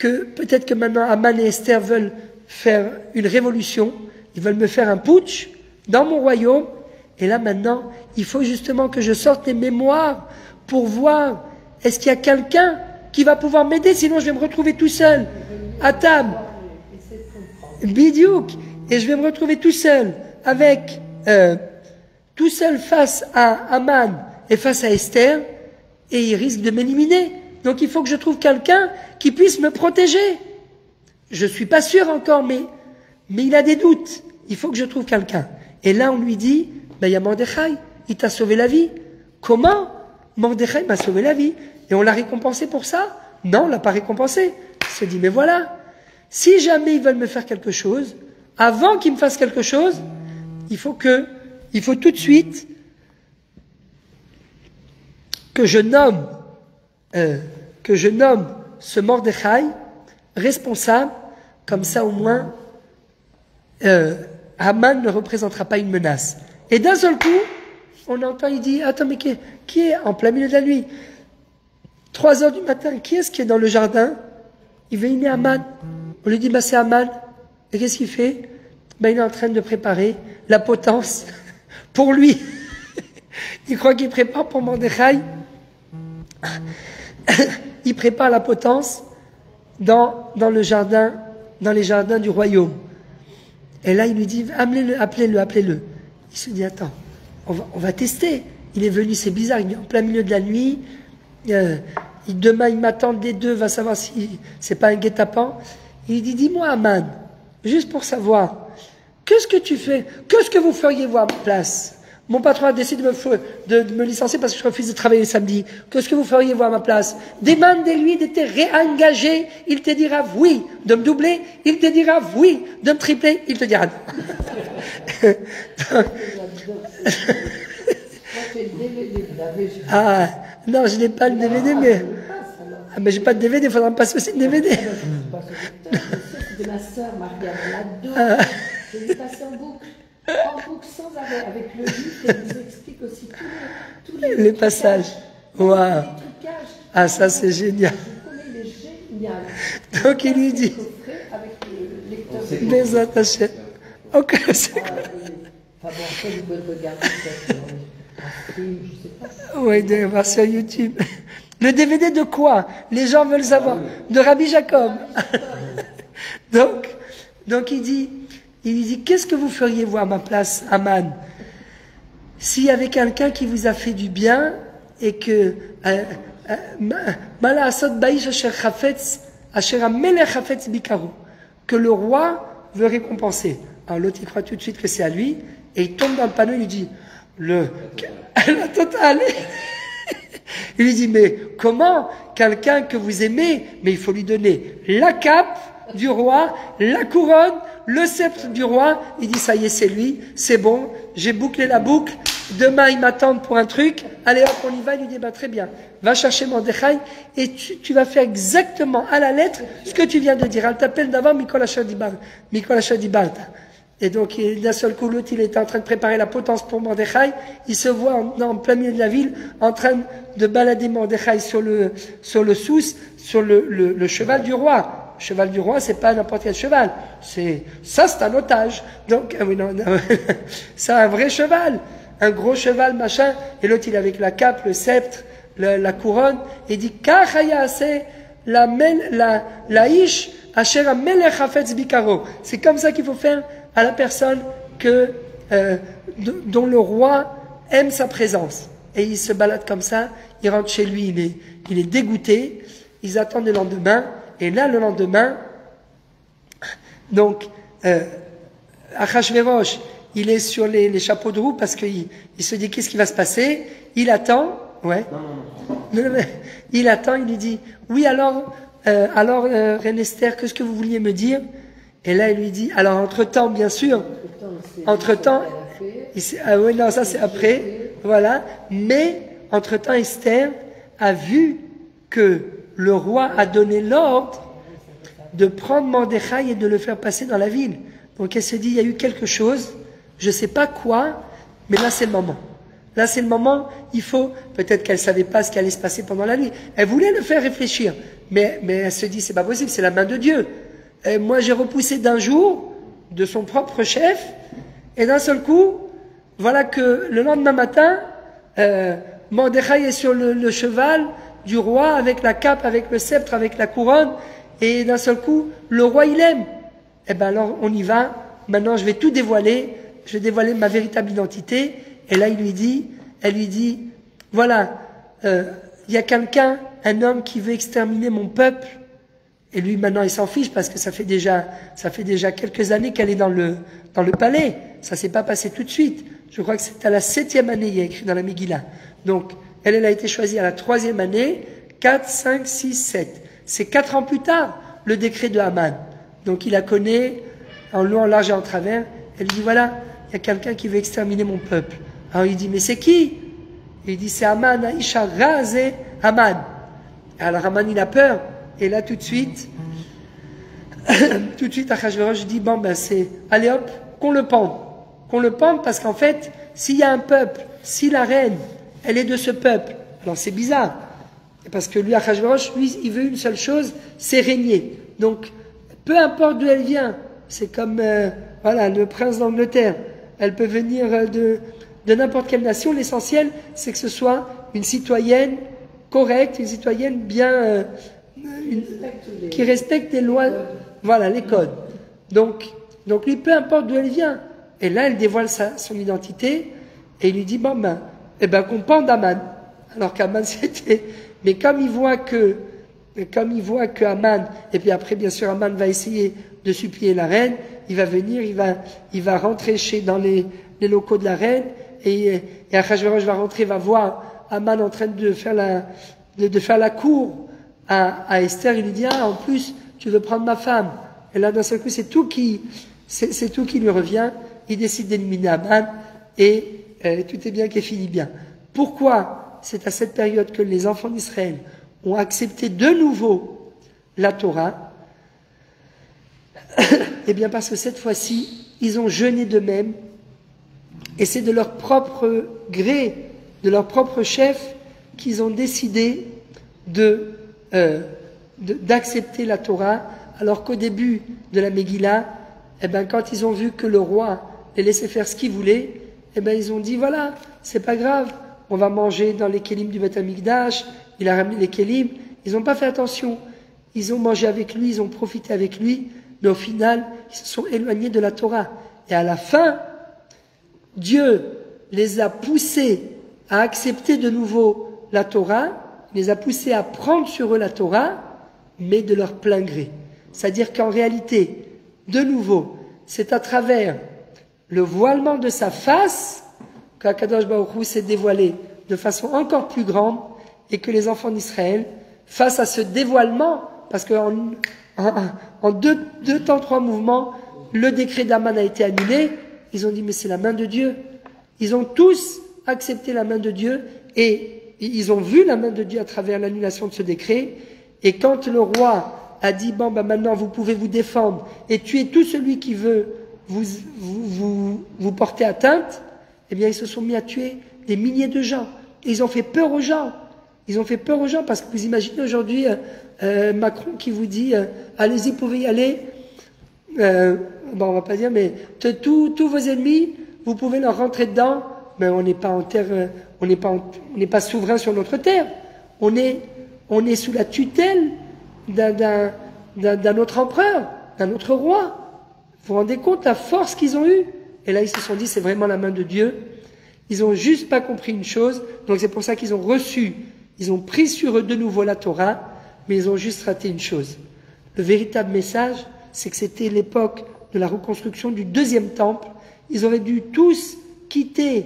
Aman et Esther veulent faire une révolution, ils veulent me faire un putsch dans mon royaume, et là maintenant, il faut justement que je sorte les mémoires pour voir, est-ce qu'il y a quelqu'un qui va pouvoir m'aider, sinon je vais me retrouver tout seul, à table, bidiouk, et je vais me retrouver tout seul, tout seul face à Aman et face à Esther, et il risque de m'éliminer. Donc il faut que je trouve quelqu'un qui puisse me protéger. Je suis pas sûr encore, mais il a des doutes. Il faut que je trouve quelqu'un. Et là on lui dit, il y a Mordechai, il t'a sauvé la vie. Comment? Mordechai m'a sauvé la vie. Et on l'a récompensé pour ça? Non, on l'a pas récompensé. Il se dit, mais voilà, si jamais ils veulent me faire quelque chose, avant qu'ils me fassent quelque chose, il faut tout de suite que je nomme ce Mordechai responsable, comme ça au moins Haman ne représentera pas une menace. Et d'un seul coup, on entend, il dit, attends, mais qui est en plein milieu de la nuit, 3 heures du matin, qui est-ce qui est dans le jardin? Il est Haman. On lui dit, bah c'est Haman. Et qu'est-ce qu'il fait? Bah il est en train de préparer la potence pour lui. Il croit qu'il prépare pour Mordechai. Il prépare la potence dans le jardin, dans les jardins du royaume. Et là, il lui dit, appelez-le. Il se dit, attends, on va tester. Il est venu, c'est bizarre, il est en plein milieu de la nuit. Demain, il m'attend des deux, va savoir si c'est pas un guet-apens. Il dit, dis-moi, Haman, juste pour savoir, qu'est-ce que tu fais? Qu'est-ce que vous feriez vous à ma place? Mon patron a décidé de me licencier parce que je refuse de travailler le samedi. Qu'est-ce que vous feriez vous à ma place? Demandez-lui de te réengager, il te dira oui. De me doubler, il te dira oui. De me tripler, il te dira non. Ah, non, je n'ai pas le DVD, mais j'ai pas de DVD, il faudra me passer aussi le DVD. C'est de ma sœur, Maria Blado. Je l'ai passé en boucle sans arrêt, avec le livre, et vous explique aussi tous les passages. Waouh. Ah, ça c'est génial. Il est génial. Donc il lui dit, les attachés. Ok, c'est Enfin bon, après vous pouvez regarder un film, je sais pas. Oui, de voir sur YouTube. Le DVD de quoi? Les gens veulent savoir. De Rabbi Jacob. Donc il lui dit, qu'est-ce que vous feriez vous à ma place, Haman? S'il y avait quelqu'un qui vous a fait du bien et que que le roi veut récompenser. Alors l'autre il croit tout de suite que c'est à lui et il tombe dans le panneau, il lui dit la totale. Il lui dit, mais comment quelqu'un que vous aimez, mais il faut lui donner la cape du roi, la couronne, le sceptre du roi. Il dit, ça y est, c'est lui, c'est bon, j'ai bouclé la boucle, demain ils m'attendent pour un truc, allez hop, on y va. Il lui dit, bah très bien, va chercher Mordechai et tu vas faire exactement à la lettre ce que tu viens de dire. Elle t'appelle d'abord Mikola Shadibalta. Et donc, d'un seul coup, l'autre, il était en train de préparer la potence pour Mordechai. Il se voit en plein milieu de la ville, en train de balader Mordechai sur le cheval du roi. Le cheval du roi, c'est pas n'importe quel cheval. C'est un otage. Donc, c'est un vrai cheval. Un gros cheval, machin. Et l'autre, il est avec la cape, le sceptre, la couronne. Et il dit, c'est la ish, asher amelech hafetz bikaro. C'est comme ça qu'il faut faire à la personne dont le roi aime sa présence. Et il se balade comme ça, il rentre chez lui, il est dégoûté, ils attendent le lendemain, et là, le lendemain, donc, Achashverosh, il est sur les chapeaux de roue parce qu'il se dit qu'est-ce qui va se passer, il attend, ouais. Il attend, il lui dit, oui alors Reine Esther, qu'est-ce que vous vouliez me dire? Et là, il lui dit, alors entre-temps, bien sûr, entre-temps, ah oui, non, ça c'est après, voilà, mais entre-temps, Esther a vu que le roi a donné l'ordre de prendre Mordechai et de le faire passer dans la ville. Donc elle se dit, il y a eu quelque chose, je ne sais pas quoi, mais là c'est le moment. Là c'est le moment, il faut, peut-être qu'elle ne savait pas ce qui allait se passer pendant la nuit. Elle voulait le faire réfléchir, mais elle se dit, c'est pas possible, c'est la main de Dieu. Et moi j'ai repoussé d'un jour, de son propre chef, et d'un seul coup, voilà que le lendemain matin, Mordechai est sur le cheval du roi, avec la cape, avec le sceptre, avec la couronne, et d'un seul coup, le roi il aime. Eh ben alors on y va, maintenant je vais tout dévoiler, je vais dévoiler ma véritable identité, et là elle lui dit, voilà, il y a quelqu'un, un homme qui veut exterminer mon peuple, et lui maintenant il s'en fiche parce que ça fait déjà quelques années qu'elle est dans le palais, ça s'est pas passé tout de suite, je crois que c'est à la 7e année, il y a écrit dans la Megillah, donc elle a été choisie à la 3e année, 4, 5, 6, 7, c'est 4 ans plus tard, le décret de Haman. Donc il la connaît en long, en large et en travers. Elle dit, voilà, il y a quelqu'un qui veut exterminer mon peuple. Alors il dit, mais c'est qui? Et il dit, c'est Aman, Aisha Raze Aman. Alors Aman, il a peur. Et là, tout de suite, Achashverosh dit, bon, ben c'est, allez hop, qu'on le pende. Qu'on le pende parce qu'en fait, s'il y a un peuple, si la reine, elle est de ce peuple, alors c'est bizarre. Parce que lui, Achashverosh, lui, il veut une seule chose, c'est régner. Donc, peu importe d'où elle vient, c'est comme, voilà, le prince d'Angleterre. Elle peut venir de n'importe quelle nation. L'essentiel, c'est que ce soit une citoyenne correcte, une citoyenne bien, qui respecte les lois, voilà, les codes. Donc lui, peu importe d'où elle vient. Et là, elle dévoile son identité, et il lui dit, bon ben, qu'on pende Aman. Alors qu'Aman, c'était, mais comme il voit que Aman, et puis après, bien sûr, Aman va essayer de supplier la reine, il va venir, il va rentrer dans les locaux de la reine, et Achashverosh va rentrer, va voir Aman en train de faire la cour à Esther. Il lui dit, en plus, tu veux prendre ma femme. Et là, d'un seul coup, c'est tout qui lui revient. Il décide d'éliminer Aman, et tout est bien qui finit bien. Pourquoi c'est à cette période que les enfants d'Israël ont accepté de nouveau la Torah? Eh bien parce que cette fois-ci, ils ont jeûné d'eux-mêmes, et c'est de leur propre gré, de leur propre chef, qu'ils ont décidé d'accepter la Torah, alors qu'au début de la Megillah, eh ben, quand ils ont vu que le roi les laissait faire ce qu'il voulait, eh ben, ils ont dit, voilà, c'est pas grave, on va manger dans les kélim du Beth Amikdash, il a ramené les kélim. Ils n'ont pas fait attention. Ils ont mangé avec lui, ils ont profité avec lui, mais au final, ils se sont éloignés de la Torah. Et à la fin, Dieu les a poussés à accepter de nouveau la Torah, les a poussés à prendre sur eux la Torah, mais de leur plein gré. C'est-à-dire qu'en réalité, de nouveau, c'est à travers le voilement de sa face qu'Akadosh Baruch Hu s'est dévoilé de façon encore plus grande, et que les enfants d'Israël, face à ce dévoilement, parce qu'en deux temps, 3 mouvements, le décret d'Aman a été annulé, ils ont dit, mais c'est la main de Dieu. Ils ont tous accepté la main de Dieu, et ils ont vu la main de Dieu à travers l'annulation de ce décret, et quand le roi a dit, bon, ben maintenant vous pouvez vous défendre, et tuer tout celui qui veut vous porter atteinte, eh bien ils se sont mis à tuer des milliers de gens. Et ils ont fait peur aux gens. Ils ont fait peur aux gens parce que vous imaginez aujourd'hui Macron qui vous dit allez-y, vous pouvez y aller. Bon, on va pas dire, mais tous vos ennemis, vous pouvez leur rentrer dedans. Mais on n'est pas en terre, on n'est pas souverain sur notre terre. On est sous la tutelle d'un autre empereur, d'un autre roi. Vous vous rendez compte la force qu'ils ont eue? Et là, ils se sont dit, c'est vraiment la main de Dieu. Ils ont juste pas compris une chose, donc c'est pour ça qu'ils ont ils ont pris sur eux de nouveau la Torah, mais ils ont juste raté une chose. Le véritable message, c'est que c'était l'époque de la reconstruction du 2e temple. Ils auraient dû tous quitter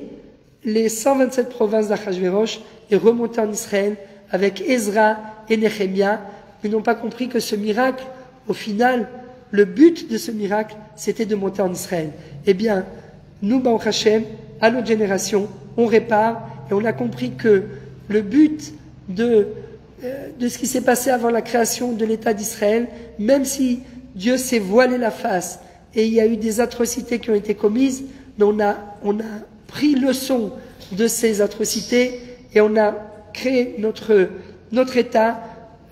les 127 provinces d'Achashverosh et remonter en Israël avec Ezra et Nehemia. Ils n'ont pas compris que ce miracle, au final, le but de ce miracle, c'était de monter en Israël. Eh bien, nous, Baruch Hashem, à notre génération, on répare, et on a compris que le but de ce qui s'est passé avant la création de l'État d'Israël, même si Dieu s'est voilé la face et il y a eu des atrocités qui ont été commises, mais on a pris leçon de ces atrocités et on a créé notre État,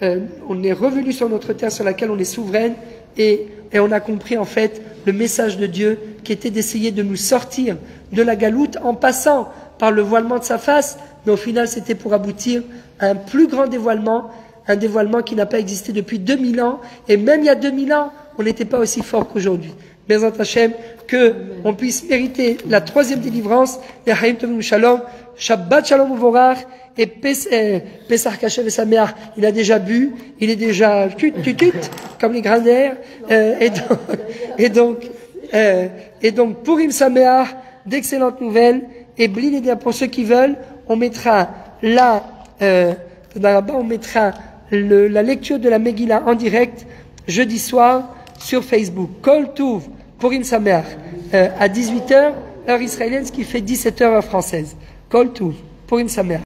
on est revenu sur notre terre sur laquelle on est souveraine, et on a compris en fait le message de Dieu qui était d'essayer de nous sortir de la galoute en passant par le voilement de sa face, mais au final c'était pour aboutir à un plus grand dévoilement, un dévoilement qui n'a pas existé depuis 2000 ans, et même il y a 2000 ans, on n'était pas aussi fort qu'aujourd'hui. Bezrat Hashem, que on puisse mériter la 3e délivrance, et Chaim Tovim Shalom, Shabbat Shalom Uvorach, et Pesach Kasher et Sameach, il a déjà bu, il est déjà comme les grandaires, et donc Purim Sameach, d'excellentes nouvelles, et Bli Neder, pour ceux qui veulent, on mettra là-bas, on mettra la lecture de la Megillah en direct, jeudi soir, sur Facebook. Kol Tuv, Purim Sameach, à 18h, heure israélienne, ce qui fait 17h, heure française. Kol Tuv. Purim Sameach.